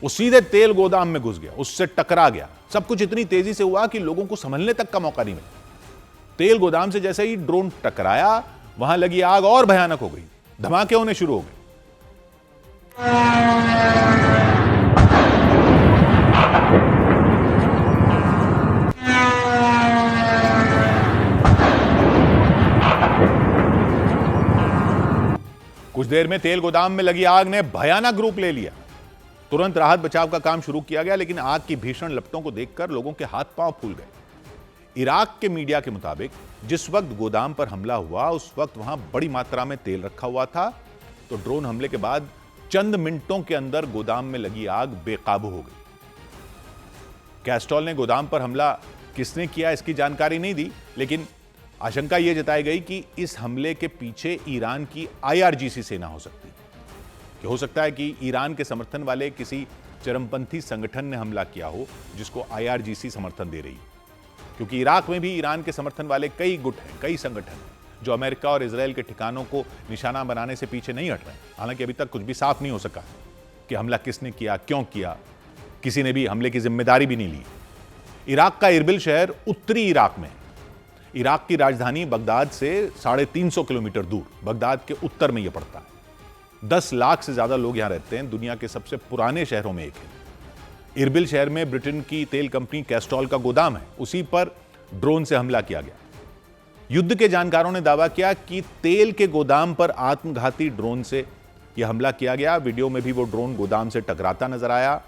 वो सीधे तेल गोदाम में घुस गया, उससे टकरा गया। सब कुछ इतनी तेजी से हुआ कि लोगों को समझने तक का मौका नहीं मिला। तेल गोदाम से जैसे ही ड्रोन टकराया, वहां लगी आग और भयानक हो गई, धमाके होने शुरू हो गए। कुछ देर में तेल गोदाम में लगी आग ने भयानक रूप ले लिया। तुरंत राहत बचाव का काम शुरू किया गया, लेकिन आग की भीषण लपटों को देखकर लोगों के हाथ पांव फूल गए। इराक के मीडिया के मुताबिक जिस वक्त गोदाम पर हमला हुआ, उस वक्त वहां बड़ी मात्रा में तेल रखा हुआ था, तो ड्रोन हमले के बाद चंद मिनटों के अंदर गोदाम में लगी आग बेकाबू हो गई। कैस्ट्रोल ने गोदाम पर हमला किसने किया इसकी जानकारी नहीं दी, लेकिन आशंका यह जताई गई कि इस हमले के पीछे ईरान की IRGC सेना हो सकती है, कि हो सकता है कि ईरान के समर्थन वाले किसी चरमपंथी संगठन ने हमला किया हो, जिसको IRGC समर्थन दे रही है। क्योंकि इराक में भी ईरान के समर्थन वाले कई गुट हैं, कई संगठन हैं, जो अमेरिका और इजरायल के ठिकानों को निशाना बनाने से पीछे नहीं हट रहे। हालांकि अभी तक कुछ भी साफ नहीं हो सका कि हमला किसने किया, क्यों किया, किसी ने भी हमले की जिम्मेदारी भी नहीं ली। इराक का इरबिल शहर उत्तरी इराक में है। इराक की राजधानी बगदाद से 350 किलोमीटर दूर बगदाद के उत्तर में यह पड़ता है। 10 लाख से ज्यादा लोग यहां रहते हैं। दुनिया के सबसे पुराने शहरों में एक है। इरबिल शहर में ब्रिटेन की तेल कंपनी कैस्ट्रोल का गोदाम है, उसी पर ड्रोन से हमला किया गया। युद्ध के जानकारों ने दावा किया कि तेल के गोदाम पर आत्मघाती ड्रोन से यह हमला किया गया। वीडियो में भी वो ड्रोन गोदाम से टकराता नजर आया।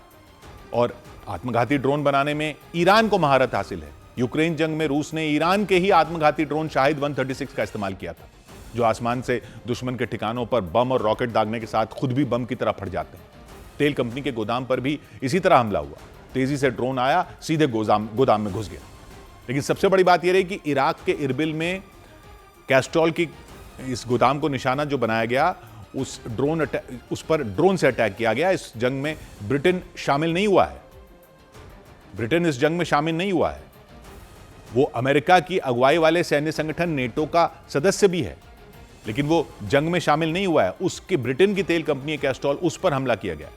और आत्मघाती ड्रोन बनाने में ईरान को महारत हासिल है। यूक्रेन जंग में रूस ने ईरान के ही आत्मघाती ड्रोन शाहिद 136 का इस्तेमाल किया था, जो आसमान से दुश्मन के ठिकानों पर बम और रॉकेट दागने के साथ खुद भी बम की तरह फट जाते हैं। तेल कंपनी के गोदाम पर भी इसी तरह हमला हुआ। तेजी से ड्रोन आया, सीधे गोदाम में घुस गया। लेकिन सबसे बड़ी बात यह रही कि इराक के इरबिल में कैस्ट्रोल की इस गोदाम को निशाना जो बनाया गया, उस पर ड्रोन से अटैक किया गया। इस जंग में ब्रिटेन शामिल नहीं हुआ है। ब्रिटेन इस जंग में शामिल नहीं हुआ है। वो अमेरिका की अगुवाई वाले सैन्य संगठन नेटो का सदस्य भी है, लेकिन वो जंग में शामिल नहीं हुआ है। उसके ब्रिटेन की तेल कंपनी कैस्ट्रोल, उस पर हमला किया गया।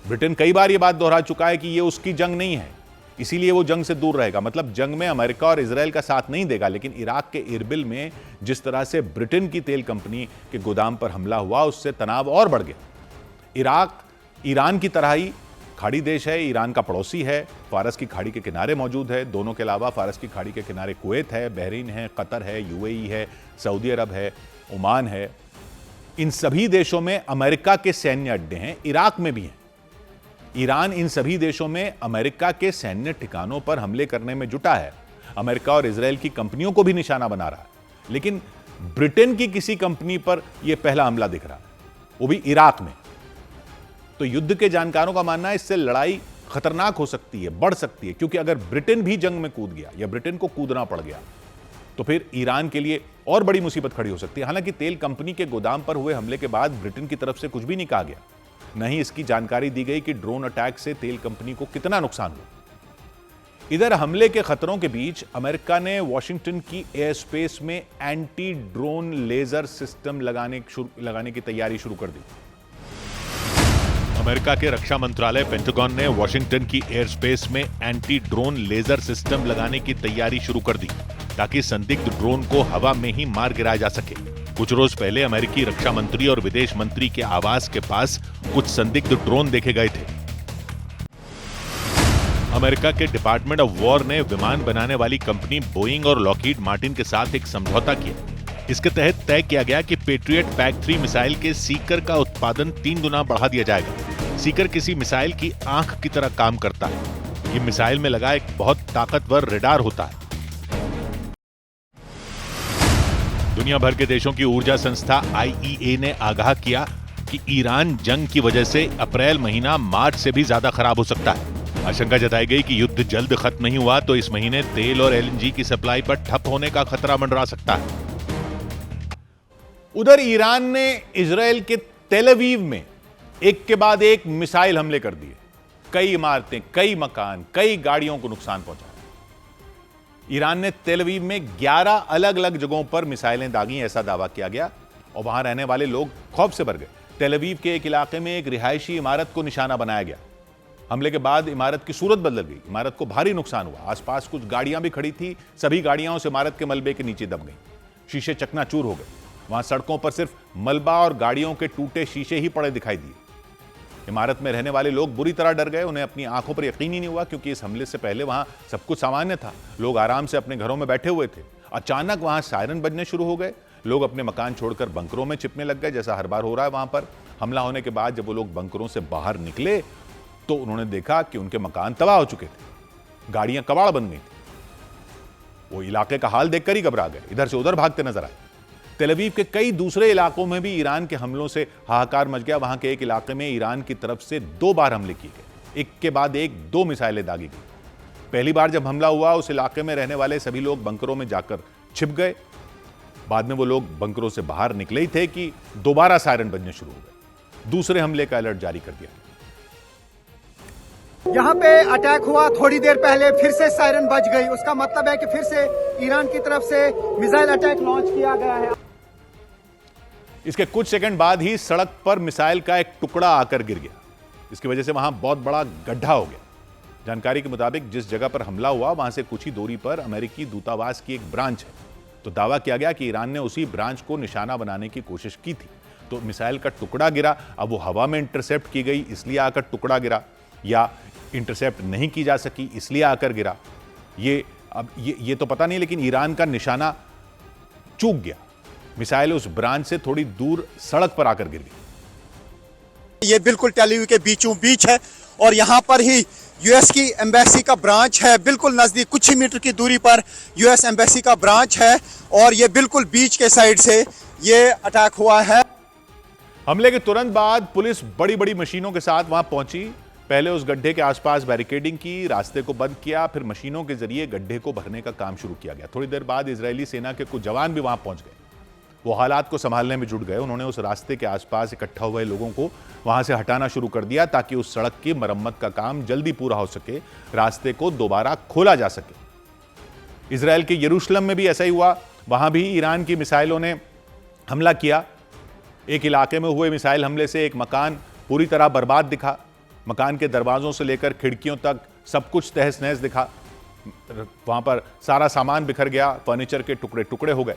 ब्रिटेन कई बार ये बात दोहरा चुका है कि ये उसकी जंग नहीं है, इसीलिए वो जंग से दूर रहेगा। मतलब जंग में अमेरिका और इजरायल का साथ नहीं देगा। लेकिन इराक के इरबिल में जिस तरह से ब्रिटेन की तेल कंपनी के गोदाम पर हमला हुआ, उससे तनाव और बढ़ गया। इराक ईरान की तरह ही खाड़ी देश है, ईरान का पड़ोसी है, फारस की खाड़ी के किनारे मौजूद है। दोनों के अलावा फारस की खाड़ी के किनारे कुवैत है, बहरीन है, कतर है, UAE है, सऊदी अरब है, ओमान है। इन सभी देशों में अमेरिका के सैन्य अड्डे हैं, इराक में भी हैं। ईरान इन सभी देशों में अमेरिका के सैन्य ठिकानों पर हमले करने में जुटा है। अमेरिका और इजरायल की कंपनियों को भी निशाना बना रहा है। लेकिन ब्रिटेन की किसी कंपनी पर यह पहला हमला दिख रहा है, वो भी इराक में। तो युद्ध के जानकारों का मानना है इससे लड़ाई खतरनाक हो सकती है, बढ़ सकती है। क्योंकि अगर ब्रिटेन भी जंग में कूद गया या ब्रिटेन को कूदना पड़ गया, तो फिर ईरान के लिए और बड़ी मुसीबत खड़ी हो सकती है। हालांकि तेल कंपनी के गोदाम पर हुए हमले के बाद ब्रिटेन की तरफ से कुछ भी नहीं कहा गया, न ही इसकी जानकारी दी गई कि ड्रोन अटैक से तेल कंपनी को कितना नुकसान हुआ। इधर हमले के खतरों के बीच अमेरिका ने वॉशिंगटन की एयर स्पेस में एंटी ड्रोन लेजर सिस्टम लगाने की तैयारी शुरू कर दी। अमेरिका के रक्षा मंत्रालय पेंटागन ने वॉशिंगटन की एयर स्पेस में एंटी ड्रोन लेजर सिस्टम लगाने की तैयारी शुरू कर दी, ताकि संदिग्ध ड्रोन को हवा में ही मार गिराया जा सके। कुछ रोज पहले अमेरिकी रक्षा मंत्री और विदेश मंत्री के आवास के पास कुछ संदिग्ध ड्रोन देखे गए थे। अमेरिका के डिपार्टमेंट ऑफ वॉर ने विमान बनाने वाली कंपनी बोइंग और लॉकहीड मार्टिन के साथ एक समझौता किया। इसके तहत तय किया गया कि पेट्रियट PAC-3 मिसाइल के सीकर का उत्पादन 3 गुना बढ़ा दिया जाएगा। सीकर किसी मिसाइल की आंख की तरह काम करता है। ये मिसाइल में लगा एक बहुत ताकतवर रडार होता है। दुनिया भर के देशों की ऊर्जा संस्था IEA ने आगाह किया कि ईरान जंग की वजह से अप्रैल महीना मार्च से भी ज्यादा खराब हो सकता है। आशंका जताई गई कि युद्ध जल्द खत्म नहीं हुआ तो इस महीने तेल और LNG की सप्लाई पर ठप होने का खतरा मंडरा सकता है। उधर ईरान ने इजरायल के तेल अवीव में एक के बाद एक मिसाइल हमले कर दिए। कई इमारतें, कई मकान, कई गाड़ियों को नुकसान पहुंचा। ईरान ने तेल अवीव में 11 अलग अलग जगहों पर मिसाइलें दागी, ऐसा दावा किया गया। और वहां रहने वाले लोग खौफ से भर गए। तेल अवीव के एक इलाके में एक रिहायशी इमारत को निशाना बनाया गया। हमले के बाद इमारत की सूरत बदल गई, इमारत को भारी नुकसान हुआ। आसपास कुछ गाड़ियां भी खड़ी थी, सभी गाड़ियां उस इमारत के मलबे के नीचे दब गईं। शीशे चकनाचूर हो गए। वहां सड़कों पर सिर्फ मलबा और गाड़ियों के टूटे शीशे ही पड़े दिखाई दिए। इमारत में रहने वाले लोग बुरी तरह डर गए। उन्हें अपनी आंखों पर यकीन ही नहीं हुआ, क्योंकि इस हमले से पहले वहां सब कुछ सामान्य था। लोग आराम से अपने घरों में बैठे हुए थे। अचानक वहां सायरन बजने शुरू हो गए। लोग अपने मकान छोड़कर बंकरों में छिपने लग गए, जैसा हर बार हो रहा है वहां पर। हमला होने के बाद जब वो लोग बंकरों से बाहर निकले तो उन्होंने देखा कि उनके मकान तबाह हो चुके थे, गाड़ियां कबाड़ बन गई थी। वो इलाके का हाल देखकर ही घबरा गए, इधर से उधर भागते नजर आए। तेल अवीव के कई दूसरे इलाकों में भी ईरान के हमलों से हाहाकार मच गया। वहां के एक इलाके में ईरान की तरफ से 2 बार हमले किए गए, एक के बाद एक 2 मिसाइलें दागी गई। पहली बार जब हमला हुआ, उस इलाके में रहने वाले सभी लोग बंकरों में जाकर छिप गए। बाद में वो लोग बंकरों से बाहर निकले ही थे कि दोबारा सायरन बजने शुरू हो गए। दूसरे हमले का अलर्ट जारी कर दिया।
यहाँ पे अटैक हुआ, थोड़ी देर पहले फिर से सायरन बज गई। उसका मतलब है कि फिर से ईरान की तरफ से मिसाइल अटैक लॉन्च किया गया है।
इसके कुछ सेकंड बाद ही सड़क पर मिसाइल का एक टुकड़ा आकर गिर गया। इसकी वजह से वहां बहुत बड़ा गड्ढा हो गया। जानकारी के मुताबिक जिस जगह पर हमला हुआ वहां से कुछ ही दूरी पर अमेरिकी दूतावास की एक ब्रांच है। तो दावा किया गया कि ईरान ने उसी ब्रांच को निशाना बनाने की कोशिश की थी। तो मिसाइल का टुकड़ा गिरा। अब वो हवा में इंटरसेप्ट की गई इसलिए आकर टुकड़ा गिरा, या इंटरसेप्ट नहीं की जा सकी इसलिए आकर गिरा। ये तो पता नहीं, लेकिन ईरान का निशाना चूक गया। मिसाइल उस ब्रांच से थोड़ी दूर सड़क पर आकर गिर गई।
ये बिल्कुल टेल अवीव के बीचों बीच है और यहाँ पर ही यूएस की एम्बेसी का ब्रांच है। बिल्कुल नजदीक कुछ ही मीटर की दूरी पर यूएस एम्बेसी का ब्रांच है और ये बिल्कुल बीच के साइड से ये अटैक हुआ है।
हमले के तुरंत बाद पुलिस बड़ी बड़ी मशीनों के साथ वहां पहुंची। पहले उस गड्ढे के आसपास बैरिकेडिंग की, रास्ते को बंद किया, फिर मशीनों के जरिए गड्ढे को भरने का काम शुरू किया गया। थोड़ी देर बाद इजरायली सेना के कुछ जवान भी वहां पहुंच गए। वो हालात को संभालने में जुट गए। उन्होंने उस रास्ते के आसपास इकट्ठा हुए लोगों को वहां से हटाना शुरू कर दिया ताकि उस सड़क की मरम्मत का काम जल्दी पूरा हो सके, रास्ते को दोबारा खोला जा सके। इजरायल के यरूशलेम में भी ऐसा ही हुआ। वहां भी ईरान की मिसाइलों ने हमला किया। एक इलाके में हुए मिसाइल हमले से एक मकान पूरी तरह बर्बाद दिखा। मकान के दरवाजों से लेकर खिड़कियों तक सब कुछ तहस नहस दिखा। वहां पर सारा सामान बिखर गया, फर्नीचर के टुकड़े टुकड़े हो गए।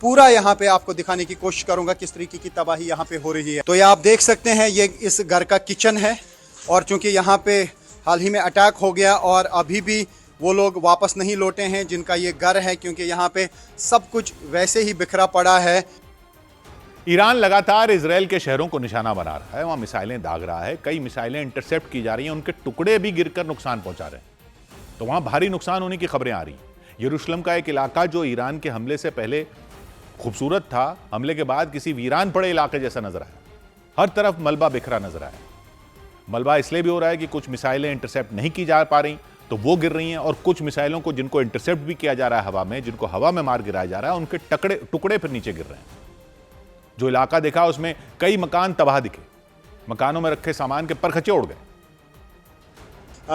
पूरा यहाँ पे आपको दिखाने की कोशिश करूंगा किस तरीके की तबाही यहाँ पे हो रही है। तो ये आप देख सकते हैं, ये इस घर का किचन है और चूंकि यहाँ पे हाल ही में अटैक हो गया और अभी भी वो लोग वापस नहीं लौटे हैं जिनका ये घर है, क्योंकि यहाँ पे सब कुछ वैसे ही बिखरा पड़ा है।
ईरान लगातार इजरायल के शहरों को निशाना बना रहा है, वहां मिसाइलें दाग रहा है। कई मिसाइलें इंटरसेप्ट की जा रही हैं, उनके टुकड़े भी गिरकर नुकसान पहुंचा रहे हैं। तो वहां भारी नुकसान होने की खबरें आ रही हैं। यरूशलेम का एक इलाका जो ईरान के हमले से पहले खूबसूरत था, हमले के बाद किसी वीरान पड़े इलाके जैसा नजर आया। हर तरफ मलबा बिखरा नजर आया। मलबा इसलिए भी हो रहा है कि कुछ मिसाइलें इंटरसेप्ट नहीं की जा पा रही तो वो गिर रही हैं, और कुछ मिसाइलों को जिनको इंटरसेप्ट भी किया जा रहा है हवा में, जिनको हवा में मार गिराया जा रहा है, उनके टुकड़े फिर नीचे गिर रहे हैं। जो इलाका देखा उसमें कई मकान तबाह दिखे। मकानों में रखे सामान के परखचे उड़ गए।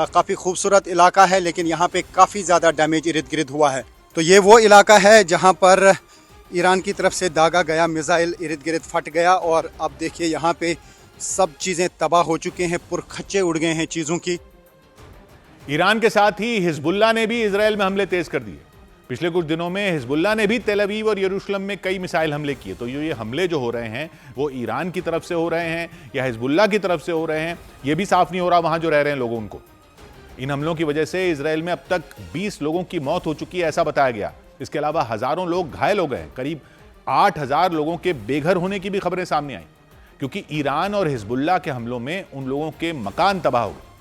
काफ़ी खूबसूरत इलाका है, लेकिन यहाँ पे काफ़ी ज़्यादा डैमेज इर्द गिर्द हुआ है। तो ये वो इलाका है जहाँ पर ईरान की तरफ से दागा गया मिसाइल इर्द गिर्द फट गया और अब देखिए यहाँ पे सब चीज़ें तबाह हो चुके हैं, पुरखच्चे उड़ गए हैं चीज़ों की।
ईरान के साथ ही हिजबुल्लाह ने भी इजरायल में हमले तेज कर दिए। पिछले कुछ दिनों में हिजबुल्लाह ने भी तेल अवीव और यरूशलेम में कई मिसाइल हमले किए। तो ये हमले जो हो रहे हैं वो ईरान की तरफ से हो रहे हैं या हिजबुल्लाह की तरफ से हो रहे हैं, ये भी साफ नहीं हो रहा वहां जो रह रहे हैं लोगों उनको। इन हमलों की वजह से इजरायल में अब तक 20 लोगों की मौत हो चुकी है, ऐसा बताया गया। इसके अलावा हजारों लोग घायल हो गए। करीब 8000 लोगों के बेघर होने की भी खबरें सामने आई, क्योंकि ईरान और हिजबुल्लाह के हमलों में उन लोगों के मकान तबाह हो गए।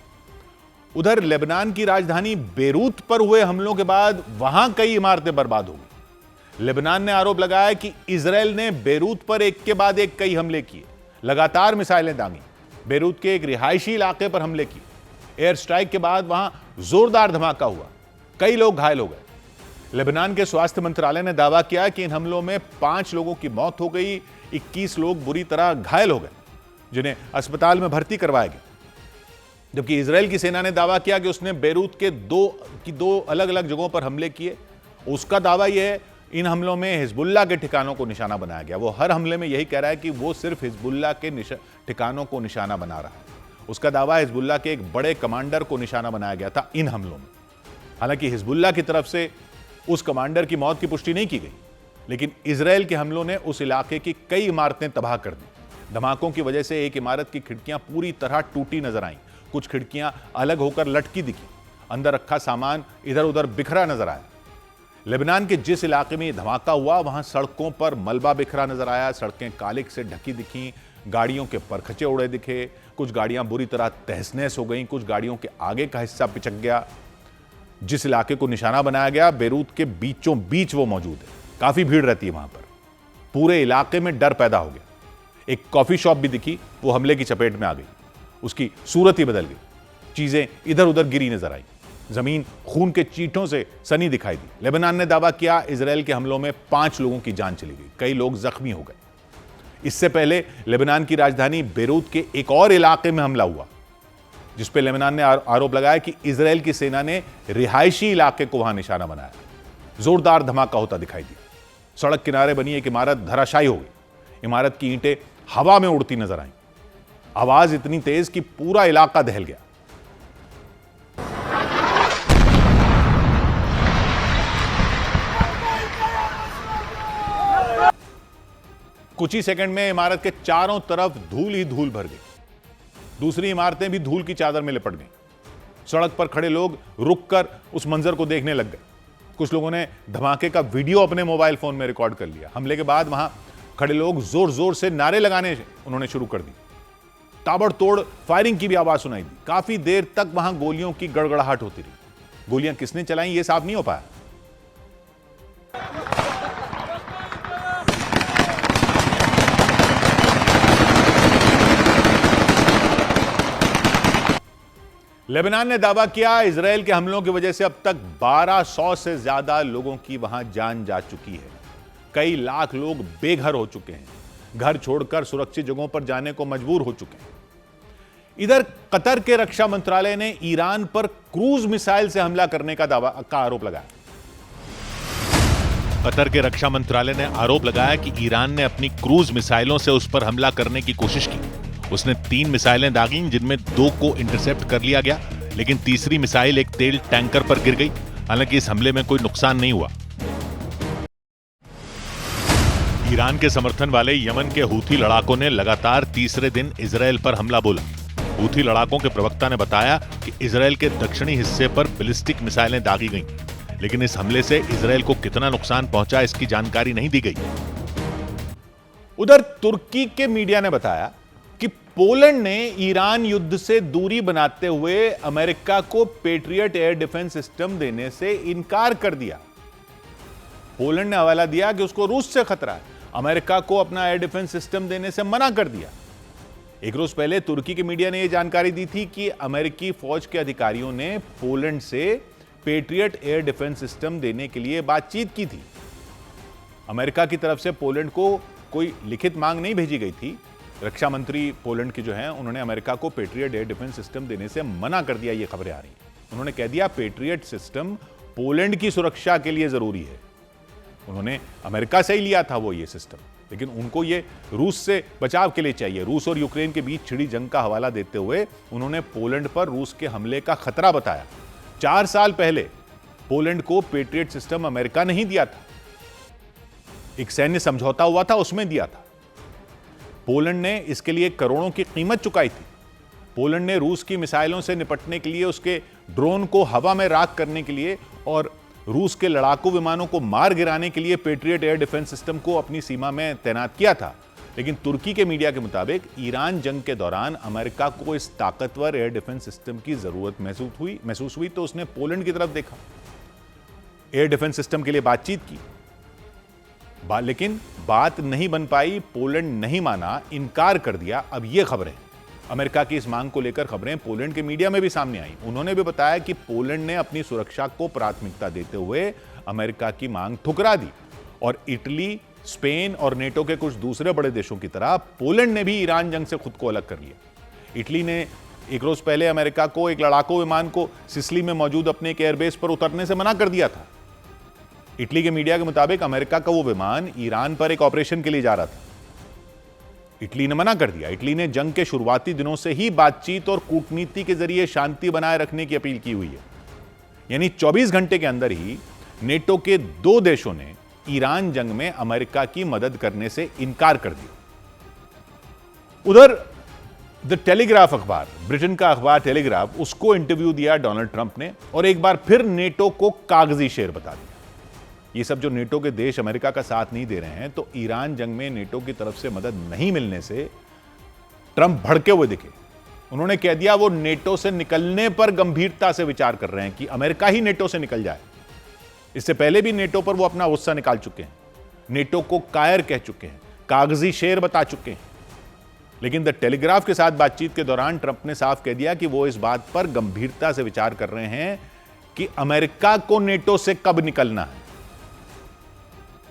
उधर लेबनान की राजधानी बेरूत पर हुए हमलों के बाद वहां कई इमारतें बर्बाद हो गई। लेबनान ने आरोप लगाया कि इजरायल ने बेरूत पर एक के बाद एक कई हमले किए, लगातार मिसाइलें दागी। बेरूत के एक रिहायशी इलाके पर हमले किए। एयर स्ट्राइक के बाद वहां जोरदार धमाका हुआ, कई लोग घायल हो गए। लेबनान के स्वास्थ्य मंत्रालय ने दावा किया कि इन हमलों में 5 लोगों की मौत हो गई, 21 लोग बुरी तरह घायल हो गए, जिन्हें अस्पताल में भर्ती करवाया गया। जबकि इजरायल की सेना ने दावा किया कि उसने बेरूत के दो अलग अलग जगहों पर हमले किए। उसका दावा यह है, इन हमलों में हिजबुल्लाह के ठिकानों को निशाना बनाया गया। वो हर हमले में यही कह रहा है कि वो सिर्फ हिजबुल्लाह के ठिकानों को निशाना बना रहा है। उसका दावा है हिजबुल्लाह के एक बड़े कमांडर को निशाना बनाया गया था इन हमलों में। हालांकि हिजबुल्लाह की तरफ से उस कमांडर की मौत की पुष्टि नहीं की गई, लेकिन इजराइल के हमलों ने उस इलाके की कई इमारतें तबाह कर दी। धमाकों की वजह से एक इमारत की खिड़कियां पूरी तरह टूटी नजर आईं, कुछ खिड़कियां अलग होकर लटकी दिखी, अंदर रखा सामान इधर उधर बिखरा नजर आया। लेबनान के जिस इलाके में यह धमाका हुआ वहां सड़कों पर मलबा बिखरा नजर आया, सड़कें कालिक से ढकी दिखी, गाड़ियों के परखचे उड़े दिखे, कुछ गाड़ियां बुरी तरह तहस-नहस हो गईं, कुछ गाड़ियों के आगे का हिस्सा पिचक गया। जिस इलाके को निशाना बनाया गया बेरूत के बीचों बीच वो मौजूद है, काफी भीड़ रहती है वहां पर। पूरे इलाके में डर पैदा हो गया। एक कॉफी शॉप भी दिखी, वो हमले की चपेट में आ गई, उसकी सूरत ही बदल गई, चीजें इधर उधर गिरी नजर आई, जमीन खून के चींटों से सनी दिखाई दी। लेबनान ने दावा किया इजराइल के हमलों में 5 लोगों की जान चली गई, कई लोग जख्मी हो गए। इससे पहले लेबनान की राजधानी बेरूत के एक और इलाके में हमला हुआ, जिस पर लेबनान ने आरोप लगाया कि इजराइल की सेना ने रिहायशी इलाके को वहां निशाना बनाया। जोरदार धमाका होता दिखाई दिया, सड़क किनारे बनी एक इमारत धराशायी हो गई, इमारत की ईंटें हवा में उड़ती नजर आईं, आवाज इतनी तेज कि पूरा इलाका दहल गया। कुछ ही सेकंड में इमारत के चारों तरफ धूल ही धूल भर गई, दूसरी इमारतें भी धूल की चादर में लिपट गईं। सड़क पर खड़े लोग रुककर उस मंजर को देखने लग गए। कुछ लोगों ने धमाके का वीडियो अपने मोबाइल फोन में रिकॉर्ड कर लिया। हमले के बाद वहां खड़े लोग जोर जोर से नारे लगाने उन्होंने शुरू कर दी। ताबड़तोड़ फायरिंग की भी आवाज सुनाई दी। काफी देर तक वहां गोलियों की गड़गड़ाहट होती रही। गोलियां किसने चलाई ये साफ नहीं हो पाया। लेबनान ने दावा किया इजराइल के हमलों की वजह से अब तक 1200 से ज्यादा लोगों की वहां जान जा चुकी है। कई लाख लोग बेघर हो चुके हैं, घर छोड़कर सुरक्षित जगहों पर जाने को मजबूर हो चुके हैं। इधर कतर के रक्षा मंत्रालय ने ईरान पर क्रूज मिसाइल से हमला करने का आरोप लगाया। कतर के रक्षा मंत्रालय ने आरोप लगाया कि ईरान ने अपनी क्रूज मिसाइलों से उस पर हमला करने की कोशिश की। उसने 3 मिसाइलें दागी, जिनमें 2 को इंटरसेप्ट कर लिया गया, लेकिन तीसरी मिसाइल एक तेल टैंकर पर गिर गई। हालांकि इस हमले में कोई नुकसान नहीं हुआ। ईरान के समर्थन वाले यमन के हूथी लड़ाकों ने लगातार तीसरे दिन इजराइल पर हमला बोला। हूथी लड़ाकों के प्रवक्ता ने बताया कि इजराइल के दक्षिणी हिस्से पर बैलिस्टिक मिसाइलें दागी गईं, लेकिन इस हमले से इजराइल को कितना नुकसान पहुंचा इसकी जानकारी नहीं दी गई। उधर तुर्की के मीडिया ने बताया कि पोलैंड ने ईरान युद्ध से दूरी बनाते हुए अमेरिका को पेट्रियट एयर डिफेंस सिस्टम देने से इनकार कर दिया। पोलैंड ने हवाला दिया कि उसको रूस से खतरा है, अमेरिका को अपना एयर डिफेंस सिस्टम देने से मना कर दिया। एक रोज पहले तुर्की के मीडिया ने यह जानकारी दी थी कि अमेरिकी फौज के अधिकारियों ने पोलैंड से पेट्रियट एयर डिफेंस सिस्टम देने के लिए बातचीत की थी। अमेरिका की तरफ से पोलैंड को कोई लिखित मांग नहीं भेजी गई थी। रक्षा मंत्री पोलैंड के जो हैं उन्होंने अमेरिका को पेट्रियट एयर डिफेंस सिस्टम देने से मना कर दिया। ये खबरें आ रही हैं। उन्होंने कह दिया पेट्रियट सिस्टम पोलैंड की सुरक्षा के लिए जरूरी है। उन्होंने अमेरिका से ही लिया था वो ये सिस्टम, लेकिन उनको ये रूस से बचाव के लिए चाहिए। रूस और यूक्रेन के बीच छिड़ी जंग का हवाला देते हुए उन्होंने पोलैंड पर रूस के हमले का खतरा बताया। 4 साल पहले पोलैंड को पेट्रियट सिस्टम अमेरिका नहीं दिया था, एक सैन्य समझौता हुआ था उसमें दिया था। पोलैंड ने इसके लिए करोड़ों की कीमत चुकाई थी। पोलैंड ने रूस की मिसाइलों से निपटने के लिए, उसके ड्रोन को हवा में राख करने के लिए और रूस के लड़ाकू विमानों को मार गिराने के लिए पेट्रियट एयर डिफेंस सिस्टम को अपनी सीमा में तैनात किया था। लेकिन तुर्की के मीडिया के मुताबिक ईरान जंग के दौरान अमेरिका को इस ताकतवर एयर डिफेंस सिस्टम की जरूरत महसूस हुई तो उसने पोलैंड की तरफ देखा, एयर डिफेंस सिस्टम के लिए बातचीत की, लेकिन बात नहीं बन पाई। पोलैंड नहीं माना, इनकार कर दिया। अब ये खबरें, अमेरिका की इस मांग को लेकर खबरें पोलैंड के मीडिया में भी सामने आई। उन्होंने भी बताया कि पोलैंड ने अपनी सुरक्षा को प्राथमिकता देते हुए अमेरिका की मांग ठुकरा दी और इटली, स्पेन और नेटो के कुछ दूसरे बड़े देशों की तरह पोलैंड ने भी ईरान जंग से खुद को अलग कर लिया। इटली ने एक रोज पहले अमेरिका को एक लड़ाकू विमान को सिसिली में मौजूद अपने एक एयरबेस पर उतरने से मना कर दिया था। इटली के मीडिया के मुताबिक अमेरिका का वो विमान ईरान पर एक ऑपरेशन के लिए जा रहा था। इटली ने मना कर दिया। इटली ने जंग के शुरुआती दिनों से ही बातचीत और कूटनीति के जरिए शांति बनाए रखने की अपील की हुई है। यानी 24 घंटे के अंदर ही नेटो के 2 देशों ने ईरान जंग में अमेरिका की मदद करने से इनकार कर दिया। उधर द टेलीग्राफ अखबार, ब्रिटेन का अखबार टेलीग्राफ, उसको इंटरव्यू दिया डोनाल्ड ट्रंप ने और एक बार फिर नेटो को कागजी शेर बता दिया। ये सब जो नेटो के देश अमेरिका का साथ नहीं दे रहे हैं, तो ईरान जंग में नेटो की तरफ से मदद नहीं मिलने से ट्रंप भड़के हुए दिखे। उन्होंने कह दिया वो नेटो से निकलने पर गंभीरता से विचार कर रहे हैं कि अमेरिका ही नेटो से निकल जाए। इससे पहले भी नेटो पर वो अपना गुस्सा निकाल चुके हैं, नेटो को कायर कह चुके हैं, कागजी शेर बता चुके हैं। लेकिन द टेलीग्राफ के साथ बातचीत के दौरान ट्रंप ने साफ कह दिया कि वो इस बात पर गंभीरता से विचार कर रहे हैं कि अमेरिका को नेटो से कब निकलना है।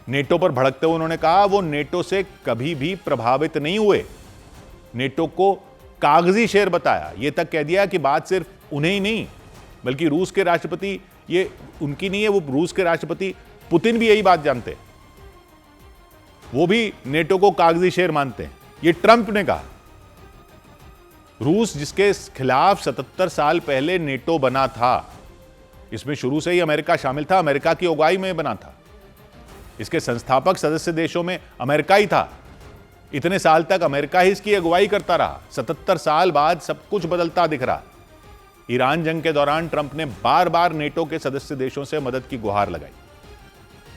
नेटो पर भड़कते हुए उन्होंने कहा वो नेटो से कभी भी प्रभावित नहीं हुए, नेटो को कागजी शेर बताया। यह तक कह दिया कि बात सिर्फ उन्हें ही नहीं बल्कि रूस के राष्ट्रपति, ये उनकी नहीं है, वो रूस के राष्ट्रपति पुतिन भी यही बात जानते हैं, वो भी नेटो को कागजी शेर मानते हैं। ये ट्रंप ने कहा। रूस जिसके खिलाफ 77 साल पहले नेटो बना था, इसमें शुरू से ही अमेरिका शामिल था, अमेरिका की अगुवाई में बना था, इसके संस्थापक सदस्य देशों में अमेरिका ही था। इतने साल तक अमेरिका ही इसकी अगुवाई करता रहा। 77 साल बाद सब कुछ बदलता दिख रहा। ईरान जंग के दौरान ट्रंप ने बार बार नेटो के सदस्य देशों से मदद की गुहार लगाई।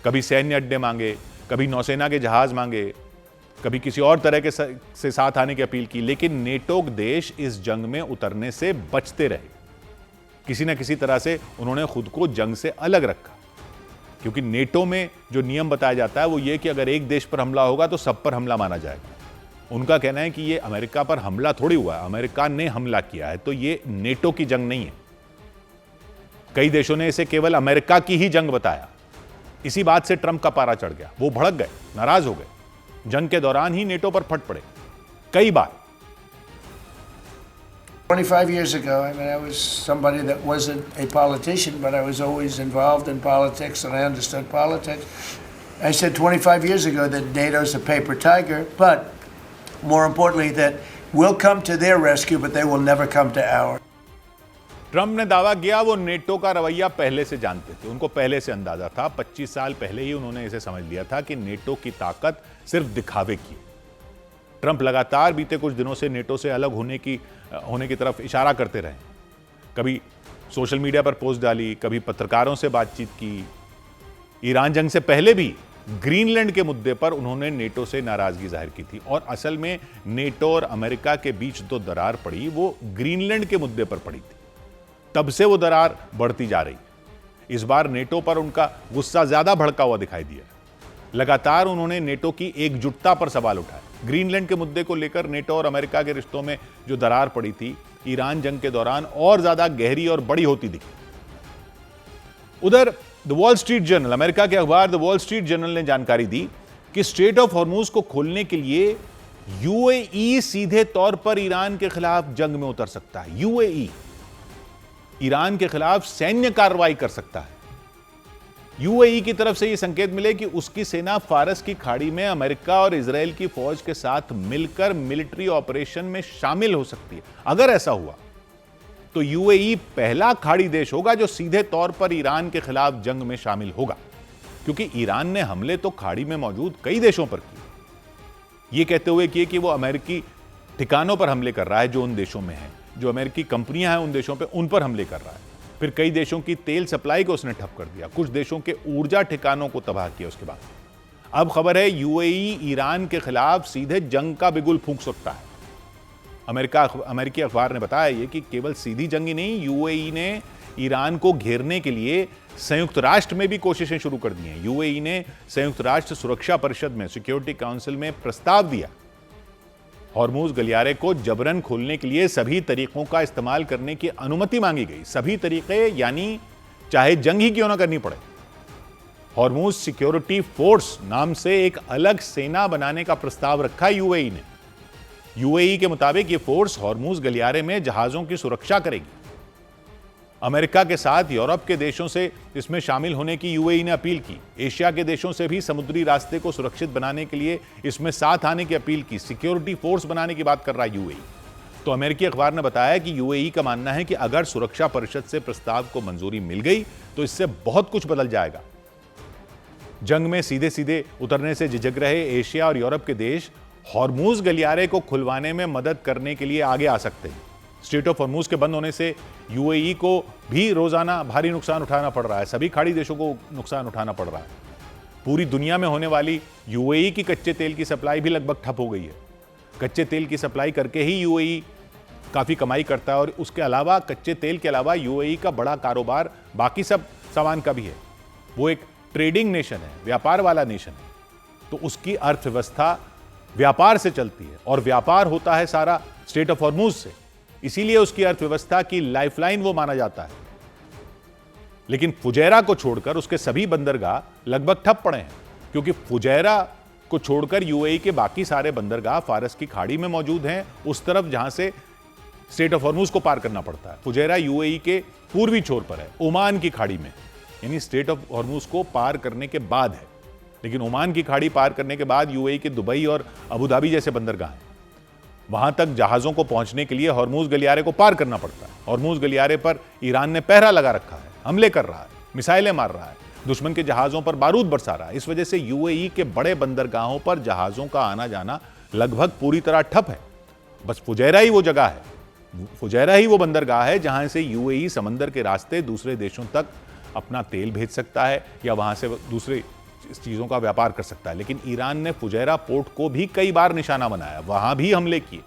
कभी सैन्य अड्डे मांगे, कभी नौसेना के जहाज मांगे, कभी किसी और तरह के से साथ आने की अपील की, लेकिन नेटो देश इस जंग में उतरने से बचते रहे। किसी न किसी तरह से उन्होंने खुद को जंग से अलग रखा, क्योंकि नेटो में जो नियम बताया जाता है वो ये कि अगर एक देश पर हमला होगा तो सब पर हमला माना जाएगा। उनका कहना है कि ये अमेरिका पर हमला थोड़ी हुआ है, अमेरिका ने हमला किया है, तो ये नेटो की जंग नहीं है। कई देशों ने इसे केवल अमेरिका की ही जंग बताया। इसी बात से ट्रंप का पारा चढ़ गया, वो भड़क गए, नाराज हो गए। जंग के दौरान ही नेटो पर फट पड़े कई बार।
25 years ago, I mean, I was somebody that wasn't a politician, but I was always involved in politics and I understood politics. I said 25 years ago that NATO's a paper tiger, but more importantly that we'll come to their rescue, but they will never come to ours.
Trump ने दावा किया वो NATO का रवैया पहले से जानते थे, उनको पहले से अंदाजा था। 25 साल पहले ही उन्होंने इसे समझ लिया था कि नेटो की ताकत सिर्फ दिखावे की। ट्रंप लगातार बीते कुछ दिनों से नेटो से अलग होने की तरफ इशारा करते रहे। कभी सोशल मीडिया पर पोस्ट डाली, कभी पत्रकारों से बातचीत की। ईरान जंग से पहले भी ग्रीनलैंड के मुद्दे पर उन्होंने नेटो से नाराजगी जाहिर की थी। और असल में नेटो और अमेरिका के बीच जो दरार पड़ी वो ग्रीनलैंड के मुद्दे पर पड़ी थी। तब से वो दरार बढ़ती जा रही। इस बार नेटो पर उनका गुस्सा ज्यादा भड़का हुआ दिखाई दिया। लगातार उन्होंने नेटो की एकजुटता पर सवाल उठाए। ग्रीनलैंड के मुद्दे को लेकर नेटो और अमेरिका के रिश्तों में जो दरार पड़ी थी, ईरान जंग के दौरान और ज्यादा गहरी और बड़ी होती दिखी। उधर the wall street journal, America के अखबार द वॉल स्ट्रीट जर्नल ने जानकारी दी कि स्ट्रेट ऑफ हॉर्मुज को खोलने के लिए यूएई सीधे तौर पर ईरान के खिलाफ जंग में उतर सकता है। यूएई ईरान के खिलाफ सैन्य कार्रवाई कर सकता है। यूएई की तरफ से यह संकेत मिले कि उसकी सेना फारस की खाड़ी में अमेरिका और इजराइल की फौज के साथ मिलकर मिलिट्री ऑपरेशन में शामिल हो सकती है। अगर ऐसा हुआ तो यूएई पहला खाड़ी देश होगा जो सीधे तौर पर ईरान के खिलाफ जंग में शामिल होगा, क्योंकि ईरान ने हमले तो खाड़ी में मौजूद कई देशों पर किए। यह कहते हुए किए कि वो अमेरिकी ठिकानों पर हमले कर रहा है, जो उन देशों में है, जो अमेरिकी कंपनियां हैं उन देशों पे, उन पर हमले कर रहा है। फिर कई देशों की तेल सप्लाई को उसने ठप कर दिया, कुछ देशों के ऊर्जा ठिकानों को तबाह किया। उसके बाद अब खबर है यूएई ईरान के खिलाफ सीधे जंग का बिगुल फूंक सकता है। अमेरिकी अखबार ने बताया ये कि केवल सीधी जंग ही नहीं, यूएई ने ईरान को घेरने के लिए संयुक्त राष्ट्र में भी कोशिशें शुरू कर दी हैं। यूएई ने संयुक्त राष्ट्र सुरक्षा परिषद में, सिक्योरिटी काउंसिल में प्रस्ताव दिया। हॉर्मुज गलियारे को जबरन खोलने के लिए सभी तरीकों का इस्तेमाल करने की अनुमति मांगी गई। सभी तरीके यानी चाहे जंग ही क्यों ना करनी पड़े। हॉर्मुज सिक्योरिटी फोर्स नाम से एक अलग सेना बनाने का प्रस्ताव रखा यूएई ने। यूएई के मुताबिक यह फोर्स हॉर्मुज गलियारे में जहाजों की सुरक्षा करेगी। अमेरिका के साथ यूरोप के देशों से इसमें शामिल होने की यूएई ने अपील की। एशिया के देशों से भी समुद्री रास्ते को सुरक्षित बनाने के लिए इसमें साथ आने की अपील की। सिक्योरिटी फोर्स बनाने की बात कर रहा है यूएई। तो अमेरिकी अखबार ने बताया कि यूएई का मानना है कि अगर सुरक्षा परिषद से प्रस्ताव को मंजूरी मिल गई तो इससे बहुत कुछ बदल जाएगा। जंग में सीधे सीधे उतरने से झिझक रहे एशिया और यूरोप के देश हॉर्मूज गलियारे को खुलवाने में मदद करने के लिए आगे आ सकते हैं। स्ट्रेट ऑफ हॉर्मूज के बंद होने से यूएई को भी रोजाना भारी नुकसान उठाना पड़ रहा है। सभी खाड़ी देशों को नुकसान उठाना पड़ रहा है। पूरी दुनिया में होने वाली यूएई की कच्चे तेल की सप्लाई भी लगभग ठप हो गई है। कच्चे तेल की सप्लाई करके ही यूएई काफी कमाई करता है और उसके अलावा कच्चे तेल के अलावा यूएई का बड़ा कारोबार बाकी सब सामान का भी है। वो एक ट्रेडिंग नेशन है, व्यापार वाला नेशन है। तो उसकी अर्थव्यवस्था व्यापार से चलती है और व्यापार होता है सारा स्ट्रेट ऑफ हॉर्मूज से। इसीलिए उसकी अर्थव्यवस्था की लाइफलाइन वो माना जाता है। लेकिन फुजैरा को छोड़कर उसके सभी बंदरगाह लगभग ठप पड़े हैं, क्योंकि फुजैरा को छोड़कर यूएई के बाकी सारे बंदरगाह फारस की खाड़ी में मौजूद हैं, उस तरफ जहां से स्ट्रेट ऑफ हॉर्मूज को पार करना पड़ता है। फुजैरा यूएई के पूर्वी छोर पर है, ओमान की खाड़ी में, यानी स्ट्रेट ऑफ हॉर्मूज को पार करने के बाद है। लेकिन ओमान की खाड़ी पार करने के बाद यूएई के दुबई और अबू धाबी जैसे बंदरगाह हैं, वहां तक जहाजों को पहुंचने के लिए हॉर्मूज गलियारे को पार करना पड़ता है। हॉर्मूज गलियारे पर ईरान ने पहरा लगा रखा है, हमले कर रहा है, मिसाइलें मार रहा है, दुश्मन के जहाजों पर बारूद बरसा रहा है। इस वजह से यूएई के बड़े बंदरगाहों पर जहाजों का आना जाना लगभग पूरी तरह ठप है। बस फुजैरा ही वो जगह है, फुजैरा ही वो बंदरगाह है जहां से यूएई समंदर के रास्ते दूसरे देशों तक अपना तेल भेज सकता है या वहां से दूसरे चीजों का व्यापार कर सकता है। लेकिन ईरान ने फुजैरा पोर्ट को भी कई बार निशाना बनाया, वहां भी हमले किए।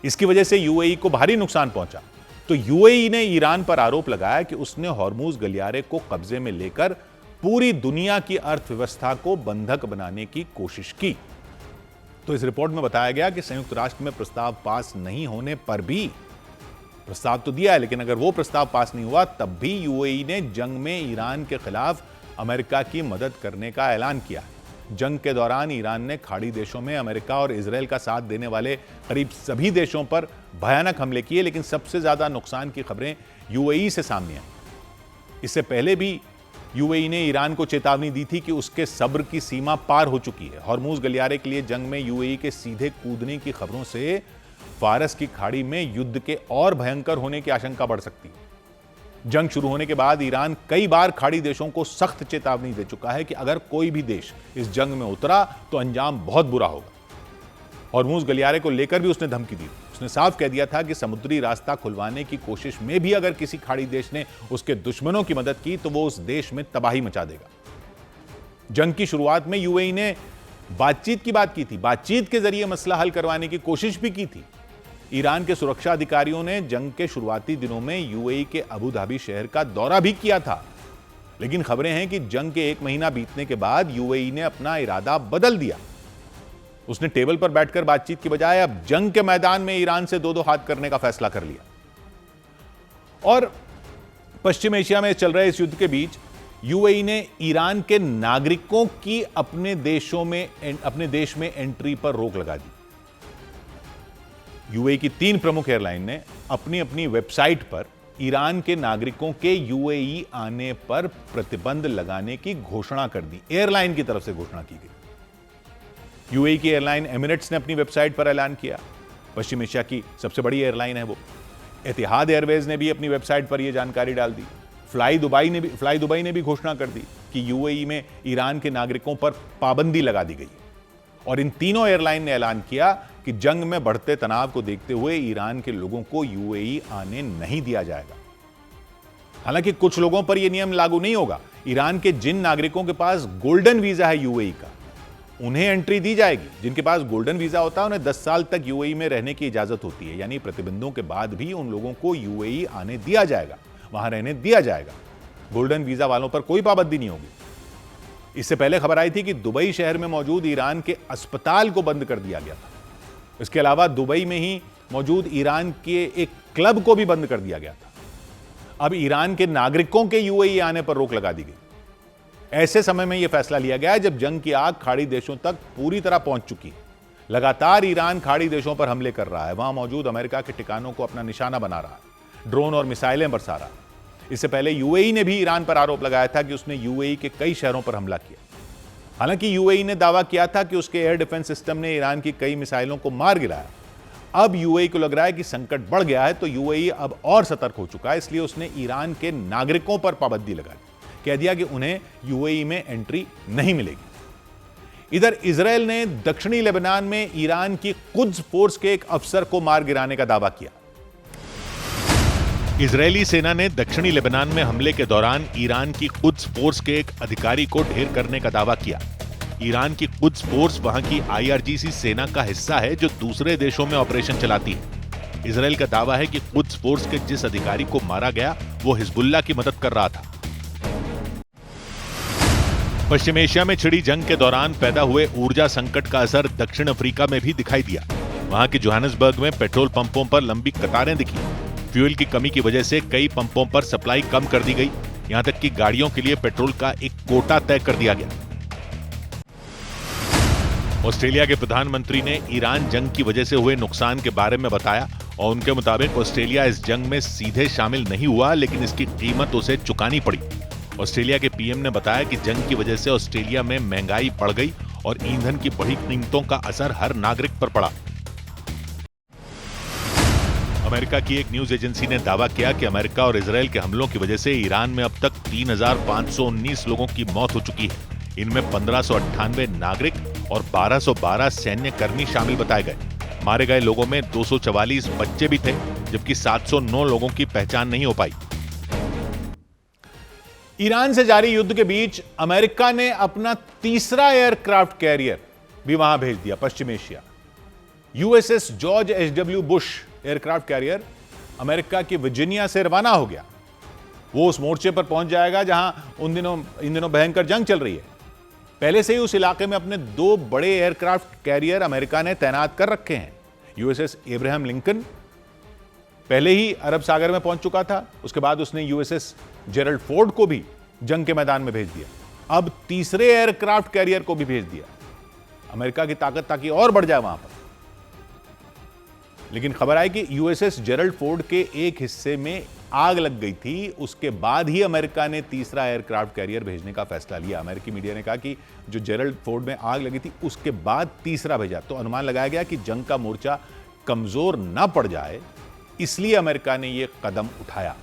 इसकी वजह से यूएई को भारी नुकसान पहुंचा। तो यूएई ने ईरान पर आरोप लगाया कि उसने हॉर्मूज गलियारे को कब्जे में लेकर पूरी दुनिया की अर्थव्यवस्था को बंधक बनाने की कोशिश की। तो इस रिपोर्ट में बताया गया कि संयुक्त राष्ट्र में प्रस्ताव पास नहीं होने पर भी, प्रस्ताव तो दिया है लेकिन अगर वो प्रस्ताव पास नहीं हुआ तब भी यूएई ने जंग में ईरान के खिलाफ अमेरिका की मदद करने का ऐलान किया। जंग के दौरान ईरान ने खाड़ी देशों में अमेरिका और इजरायल का साथ देने वाले करीब सभी देशों पर भयानक हमले किए, लेकिन सबसे ज्यादा नुकसान की खबरें यूएई से सामने आई। इससे पहले भी यूएई ने ईरान को चेतावनी दी थी कि उसके सब्र की सीमा पार हो चुकी है। हॉर्मूज गलियारे के लिए जंग में यूएई के सीधे कूदने की खबरों से फारस की खाड़ी में युद्ध के और भयंकर होने की आशंका बढ़ सकती है। जंग शुरू होने के बाद ईरान कई बार खाड़ी देशों को सख्त चेतावनी दे चुका है कि अगर कोई भी देश इस जंग में उतरा तो अंजाम बहुत बुरा होगा। हॉर्मूज गलियारे को लेकर भी उसने धमकी दी। उसने साफ कह दिया था कि समुद्री रास्ता खुलवाने की कोशिश में भी अगर किसी खाड़ी देश ने उसके दुश्मनों की मदद की तो वो उस देश में तबाही मचा देगा। जंग की शुरुआत में यूएई ने बातचीत की बात की थी, बातचीत के जरिए मसला हल करवाने की कोशिश भी की थी। ईरान के सुरक्षा अधिकारियों ने जंग के शुरुआती दिनों में यूएई के अबू धाबी शहर का दौरा भी किया था। लेकिन खबरें हैं कि जंग के 1 महीना बीतने के बाद यूएई ने अपना इरादा बदल दिया। उसने टेबल पर बैठकर बातचीत की बजाय अब जंग के मैदान में ईरान से दो हाथ करने का फैसला कर लिया। और पश्चिम एशिया में चल रहे इस युद्ध के बीच यूएई ने ईरान के नागरिकों की अपने देश में एंट्री पर रोक लगा दी। यूएई की 3 प्रमुख एयरलाइन ने अपनी अपनी वेबसाइट पर ईरान के नागरिकों के यूएई आने पर प्रतिबंध लगाने की घोषणा कर दी। एयरलाइन की तरफ से घोषणा की गई। यूएई की एयरलाइन एमिरेट्स ने अपनी वेबसाइट पर ऐलान किया। पश्चिम एशिया की सबसे बड़ी एयरलाइन है वो। एतिहाद एयरवेज ने भी अपनी वेबसाइट पर यह जानकारी डाल दी। फ्लाई दुबई ने भी घोषणा कर दी कि यूएई में ईरान के नागरिकों पर पाबंदी लगा दी गई। और इन तीनों एयरलाइन ने ऐलान किया कि जंग में बढ़ते तनाव को देखते हुए ईरान के लोगों को यूएई आने नहीं दिया जाएगा। हालांकि कुछ लोगों पर यह नियम लागू नहीं होगा। ईरान के जिन नागरिकों के पास गोल्डन वीजा है यूएई का, उन्हें एंट्री दी जाएगी। जिनके पास गोल्डन वीजा होता है उन्हें 10 साल तक यूएई में रहने की इजाजत होती है, यानी प्रतिबंधों के बाद भी उन लोगों को यूएई आने दिया जाएगा, वहां रहने दिया जाएगा। गोल्डन वीजा वालों पर कोई पाबंदी नहीं होगी। इससे पहले खबर आई थी कि दुबई शहर में मौजूद ईरान के अस्पताल को बंद कर दिया गया था। इसके अलावा दुबई में ही मौजूद ईरान के एक क्लब को भी बंद कर दिया गया था। अब ईरान के नागरिकों के यूएई आने पर रोक लगा दी गई। ऐसे समय में यह फैसला लिया गया जब जंग की आग खाड़ी देशों तक पूरी तरह पहुंच चुकी है। लगातार ईरान खाड़ी देशों पर हमले कर रहा है, वहां मौजूद अमेरिका के ठिकानों को अपना निशाना बना रहा है, ड्रोन और मिसाइलें बरसा रहा है। इससे पहले यूएई ने भी ईरान पर आरोप लगाया था कि उसने यूएई के कई शहरों पर हमला किया। हालांकि यूएई ने दावा किया था कि उसके एयर डिफेंस सिस्टम ने ईरान की कई मिसाइलों को मार गिराया। अब यूएई को लग रहा है कि संकट बढ़ गया है, तो यूएई अब और सतर्क हो चुका है। इसलिए उसने ईरान के नागरिकों पर पाबंदी लगा दी, कह दिया कि उन्हें यूएई में एंट्री नहीं मिलेगी। इधर इजरायल ने दक्षिणी लेबनान में ईरान की कुद्स फोर्स के एक अफसर को मार गिराने का दावा किया। इजरायली सेना ने दक्षिणी लेबनान में हमले के दौरान ईरान की कुद्स फोर्स के एक अधिकारी को ढेर करने का दावा किया। ईरान की कुद्स फोर्स वहां की आईआरजीसी सेना का हिस्सा है जो दूसरे देशों में ऑपरेशन चलाती है। इजरायल का दावा है कि कुद्स फोर्स के जिस अधिकारी को मारा गया वो हिजबुल्लाह की मदद कर रहा था। पश्चिम एशिया में छिड़ी जंग के दौरान पैदा हुए ऊर्जा संकट का असर दक्षिण अफ्रीका में भी दिखाई दिया। वहां के जोहानिसबर्ग में पेट्रोल पंपों पर लंबी कतारें दिखी। फ्यूल की कमी की वजह से कई पंपों पर सप्लाई कम कर दी गई। यहां तक कि गाड़ियों के लिए पेट्रोल का एक कोटा तय कर दिया गया। ऑस्ट्रेलिया के प्रधानमंत्री ने ईरान जंग की वजह से हुए नुकसान के बारे में बताया और उनके मुताबिक ऑस्ट्रेलिया इस जंग में सीधे शामिल नहीं हुआ, लेकिन इसकी कीमत उसे चुकानी पड़ी। ऑस्ट्रेलिया के पीएम ने बताया कि जंग की वजह से ऑस्ट्रेलिया में महंगाई बढ़ गई और ईंधन की बढ़ी कीमतों का असर हर नागरिक पर पड़ा। अमेरिका की एक न्यूज एजेंसी ने दावा किया कि अमेरिका और इजरायल के हमलों की वजह से ईरान में अब तक 3,519 लोगों की मौत हो चुकी है। इनमें 1,598 नागरिक और 1,212 सैन्य कर्मी शामिल बताए गए। मारे गए लोगों में 244 बच्चे भी थे, जबकि 709 लोगों की पहचान नहीं हो पाई। ईरान से जारी युद्ध के बीच अमेरिका ने अपना तीसरा एयरक्राफ्ट कैरियर भी वहां भेज दिया। पश्चिम Asia USS George HW Bush aircraft carrier America की वर्जीनिया से रवाना हो गया। वो उस मोर्चे पर पहुंच जाएगा जहां इन दिनों भयंकर जंग चल रही है। पहले से ही उस इलाके में अपने 2 बड़े एयरक्राफ्ट कैरियर अमेरिका ने तैनात कर रखे हैं। यूएसएस एब्राहम लिंकन पहले ही अरब सागर में पहुंच चुका था। उसके बाद उसने यूएसएस जेरल्ड फोर्ड को भी जंग के मैदान में भेज दिया। अब तीसरे एयरक्राफ्ट कैरियर को भी भेज दिया। अमेरिका की ताकत ताकि और बढ़ जाए वहां पर। लेकिन खबर आई कि यूएसएस जेरल्ड फोर्ड के एक हिस्से में आग लग गई थी। उसके बाद ही अमेरिका ने तीसरा एयरक्राफ्ट कैरियर भेजने का फैसला लिया। अमेरिकी मीडिया ने कहा कि जो जेरल्ड फोर्ड में आग लगी थी उसके बाद तीसरा भेजा। तो अनुमान लगाया गया कि जंग का मोर्चा कमजोर ना पड़ जाए, इसलिए अमेरिका ने यह कदम उठाया।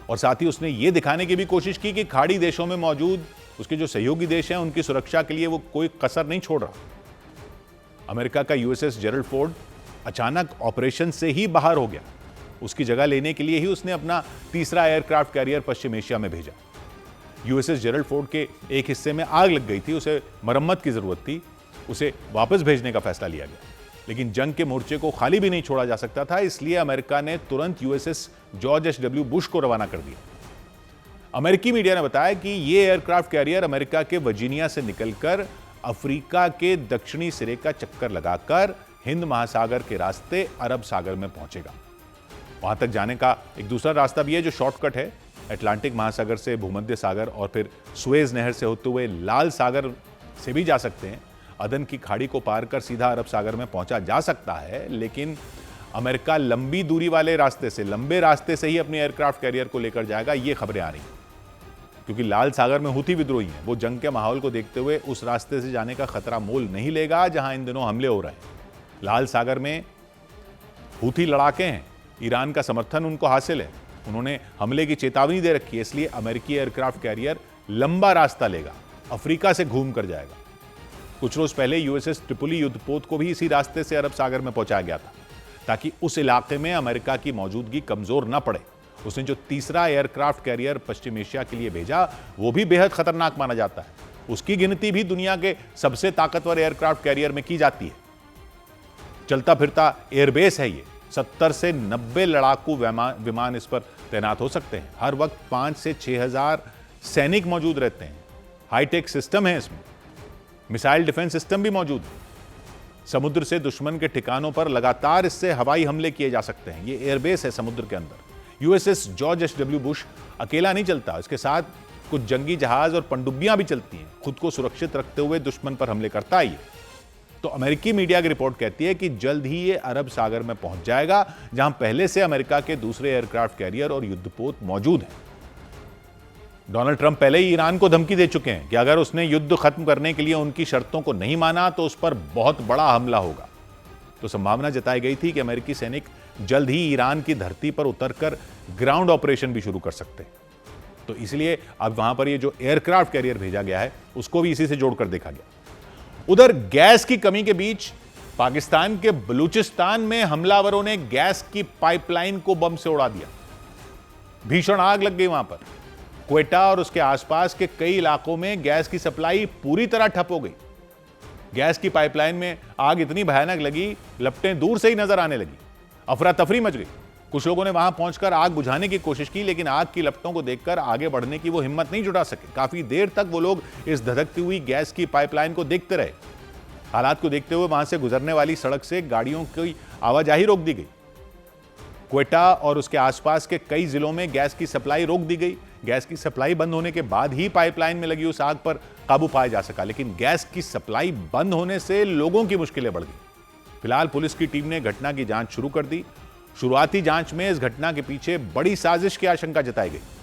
और साथ ही उसने ये दिखाने की भी कोशिश की कि खाड़ी देशों में मौजूद उसके जो सहयोगी देश हैं उनकी सुरक्षा के लिए वो कोई कसर नहीं छोड़ रहा। अमेरिका का यूएसएस जेरल्ड फोर्ड अचानक ऑपरेशन से ही बाहर हो गया। उसकी जगह लेने के लिए ही उसने अपना तीसरा एयरक्राफ्ट कैरियर पश्चिम एशिया में भेजा। यूएसएस जेरल्ड फोर्ड के एक हिस्से में आग लग गई थी, उसे मरम्मत की जरूरत थी, उसे वापस भेजने का फैसला लिया गया। लेकिन जंग के मोर्चे को खाली भी नहीं छोड़ा जा सकता था, इसलिए अमेरिका ने तुरंत यूएसएस जॉर्ज एचडब्ल्यू बुश को रवाना कर दिया। अमेरिकी मीडिया ने बताया कि यह एयरक्राफ्ट कैरियर अमेरिका के वर्जीनिया से निकलकर अफ्रीका के दक्षिणी सिरे का चक्कर लगाकर हिंद महासागर के रास्ते अरब सागर में पहुंचेगा। वहां तक जाने का एक दूसरा रास्ता भी है जो शॉर्टकट है। अटलांटिक महासागर से भूमध्य सागर और फिर सुएज नहर से होते हुए लाल सागर से भी जा सकते हैं। अदन की खाड़ी को पार कर सीधा अरब सागर में पहुंचा जा सकता है, लेकिन अमेरिका लंबी दूरी वाले रास्ते से, लंबे रास्ते से ही अपने एयरक्राफ्ट कैरियर को लेकर जाएगा, ये खबरें आ रही हैं। क्योंकि लाल सागर में हूथी विद्रोही हैं, वो जंग के माहौल को देखते हुए उस रास्ते से जाने का खतरा मोल नहीं लेगा जहां इन दिनों हमले हो रहे हैं। लाल सागर में हूथी लड़ाके हैं, ईरान का समर्थन उनको हासिल है, उन्होंने हमले की चेतावनी दे रखी है, इसलिए अमेरिकी एयरक्राफ्ट कैरियर लंबा रास्ता लेगा, अफ्रीका से घूम कर जाएगा। कुछ रोज पहले यूएसएस ट्रिपोली युद्धपोत को भी इसी रास्ते से अरब सागर में पहुंचाया गया था, ताकि उस इलाके में अमेरिका की मौजूदगी कमजोर न पड़े। उसने जो तीसरा एयरक्राफ्ट कैरियर पश्चिम एशिया के लिए भेजा, वो भी बेहद खतरनाक माना जाता है। उसकी गिनती भी दुनिया के सबसे ताकतवर एयरक्राफ्ट कैरियर में की जाती है। चलता फिरता एयरबेस है ये, 70 से 90 लड़ाकू विमान इस पर तैनात हो सकते हैं। हर वक्त 5 से 6,000 सैनिक मौजूद रहते हैं। हाईटेक सिस्टम है इसमें, मिसाइल डिफेंस सिस्टम भी मौजूद है। समुद्र से दुश्मन के ठिकानों पर लगातार इससे हवाई हमले किए जा सकते हैं। ये एयरबेस है समुद्र के अंदर। यूएसएस जॉर्ज एचडब्ल्यू बुश अकेला नहीं चलता, इसके साथ कुछ जंगी जहाज और पनडुब्बियां भी चलती हैं। खुद को सुरक्षित रखते हुए दुश्मन पर हमले करता है ये। तो अमेरिकी मीडिया की रिपोर्ट कहती है कि जल्द ही ये अरब सागर में पहुंच जाएगा, जहां पहले से अमेरिका के दूसरे एयरक्राफ्ट कैरियर और युद्धपोत मौजूद हैं। डोनाल्ड ट्रंप पहले ही ईरान को धमकी दे चुके हैं कि अगर उसने युद्ध खत्म करने के लिए उनकी शर्तों को नहीं माना तो उस पर बहुत बड़ा हमला होगा। तो संभावना जताई गई थी कि अमेरिकी सैनिक जल्द ही ईरान की धरती पर उतरकर ग्राउंड ऑपरेशन भी शुरू कर सकते हैं। तो इसलिए अब वहां पर ये जो एयरक्राफ्ट कैरियर भेजा गया है उसको भी इसी से जोड़कर देखा गया। उधर गैस की कमी के बीच पाकिस्तान के बलूचिस्तान में हमलावरों ने गैस की पाइपलाइन को बम से उड़ा दिया। भीषण आग लग गई वहां पर। क्वेटा और उसके आसपास के कई इलाकों में गैस की सप्लाई पूरी तरह ठप हो गई। गैस की पाइपलाइन में आग इतनी भयानक लगी, लपटें दूर से ही नजर आने लगी। अफरा तफरी मच गई। कुछ लोगों ने वहां पहुंचकर आग बुझाने की कोशिश की, लेकिन आग की लपटों को देखकर आगे बढ़ने की वो हिम्मत नहीं जुटा सके। काफी देर तक वो लोग इस धधकती हुई गैस की पाइपलाइन को देखते रहे। हालात को देखते हुए वहां से गुजरने वाली सड़क से गाड़ियों की आवाजाही रोक दी गई। क्वेटा और उसके आसपास के कई जिलों में गैस की सप्लाई रोक दी गई। गैस की सप्लाई बंद होने के बाद ही पाइपलाइन में लगी उस आग पर काबू पाया जा सका, लेकिन गैस की सप्लाई बंद होने से लोगों की मुश्किलें बढ़ गई। फिलहाल पुलिस की टीम ने घटना की जांच शुरू कर दी। शुरुआती जांच में इस घटना के पीछे बड़ी साजिश की आशंका जताई गई।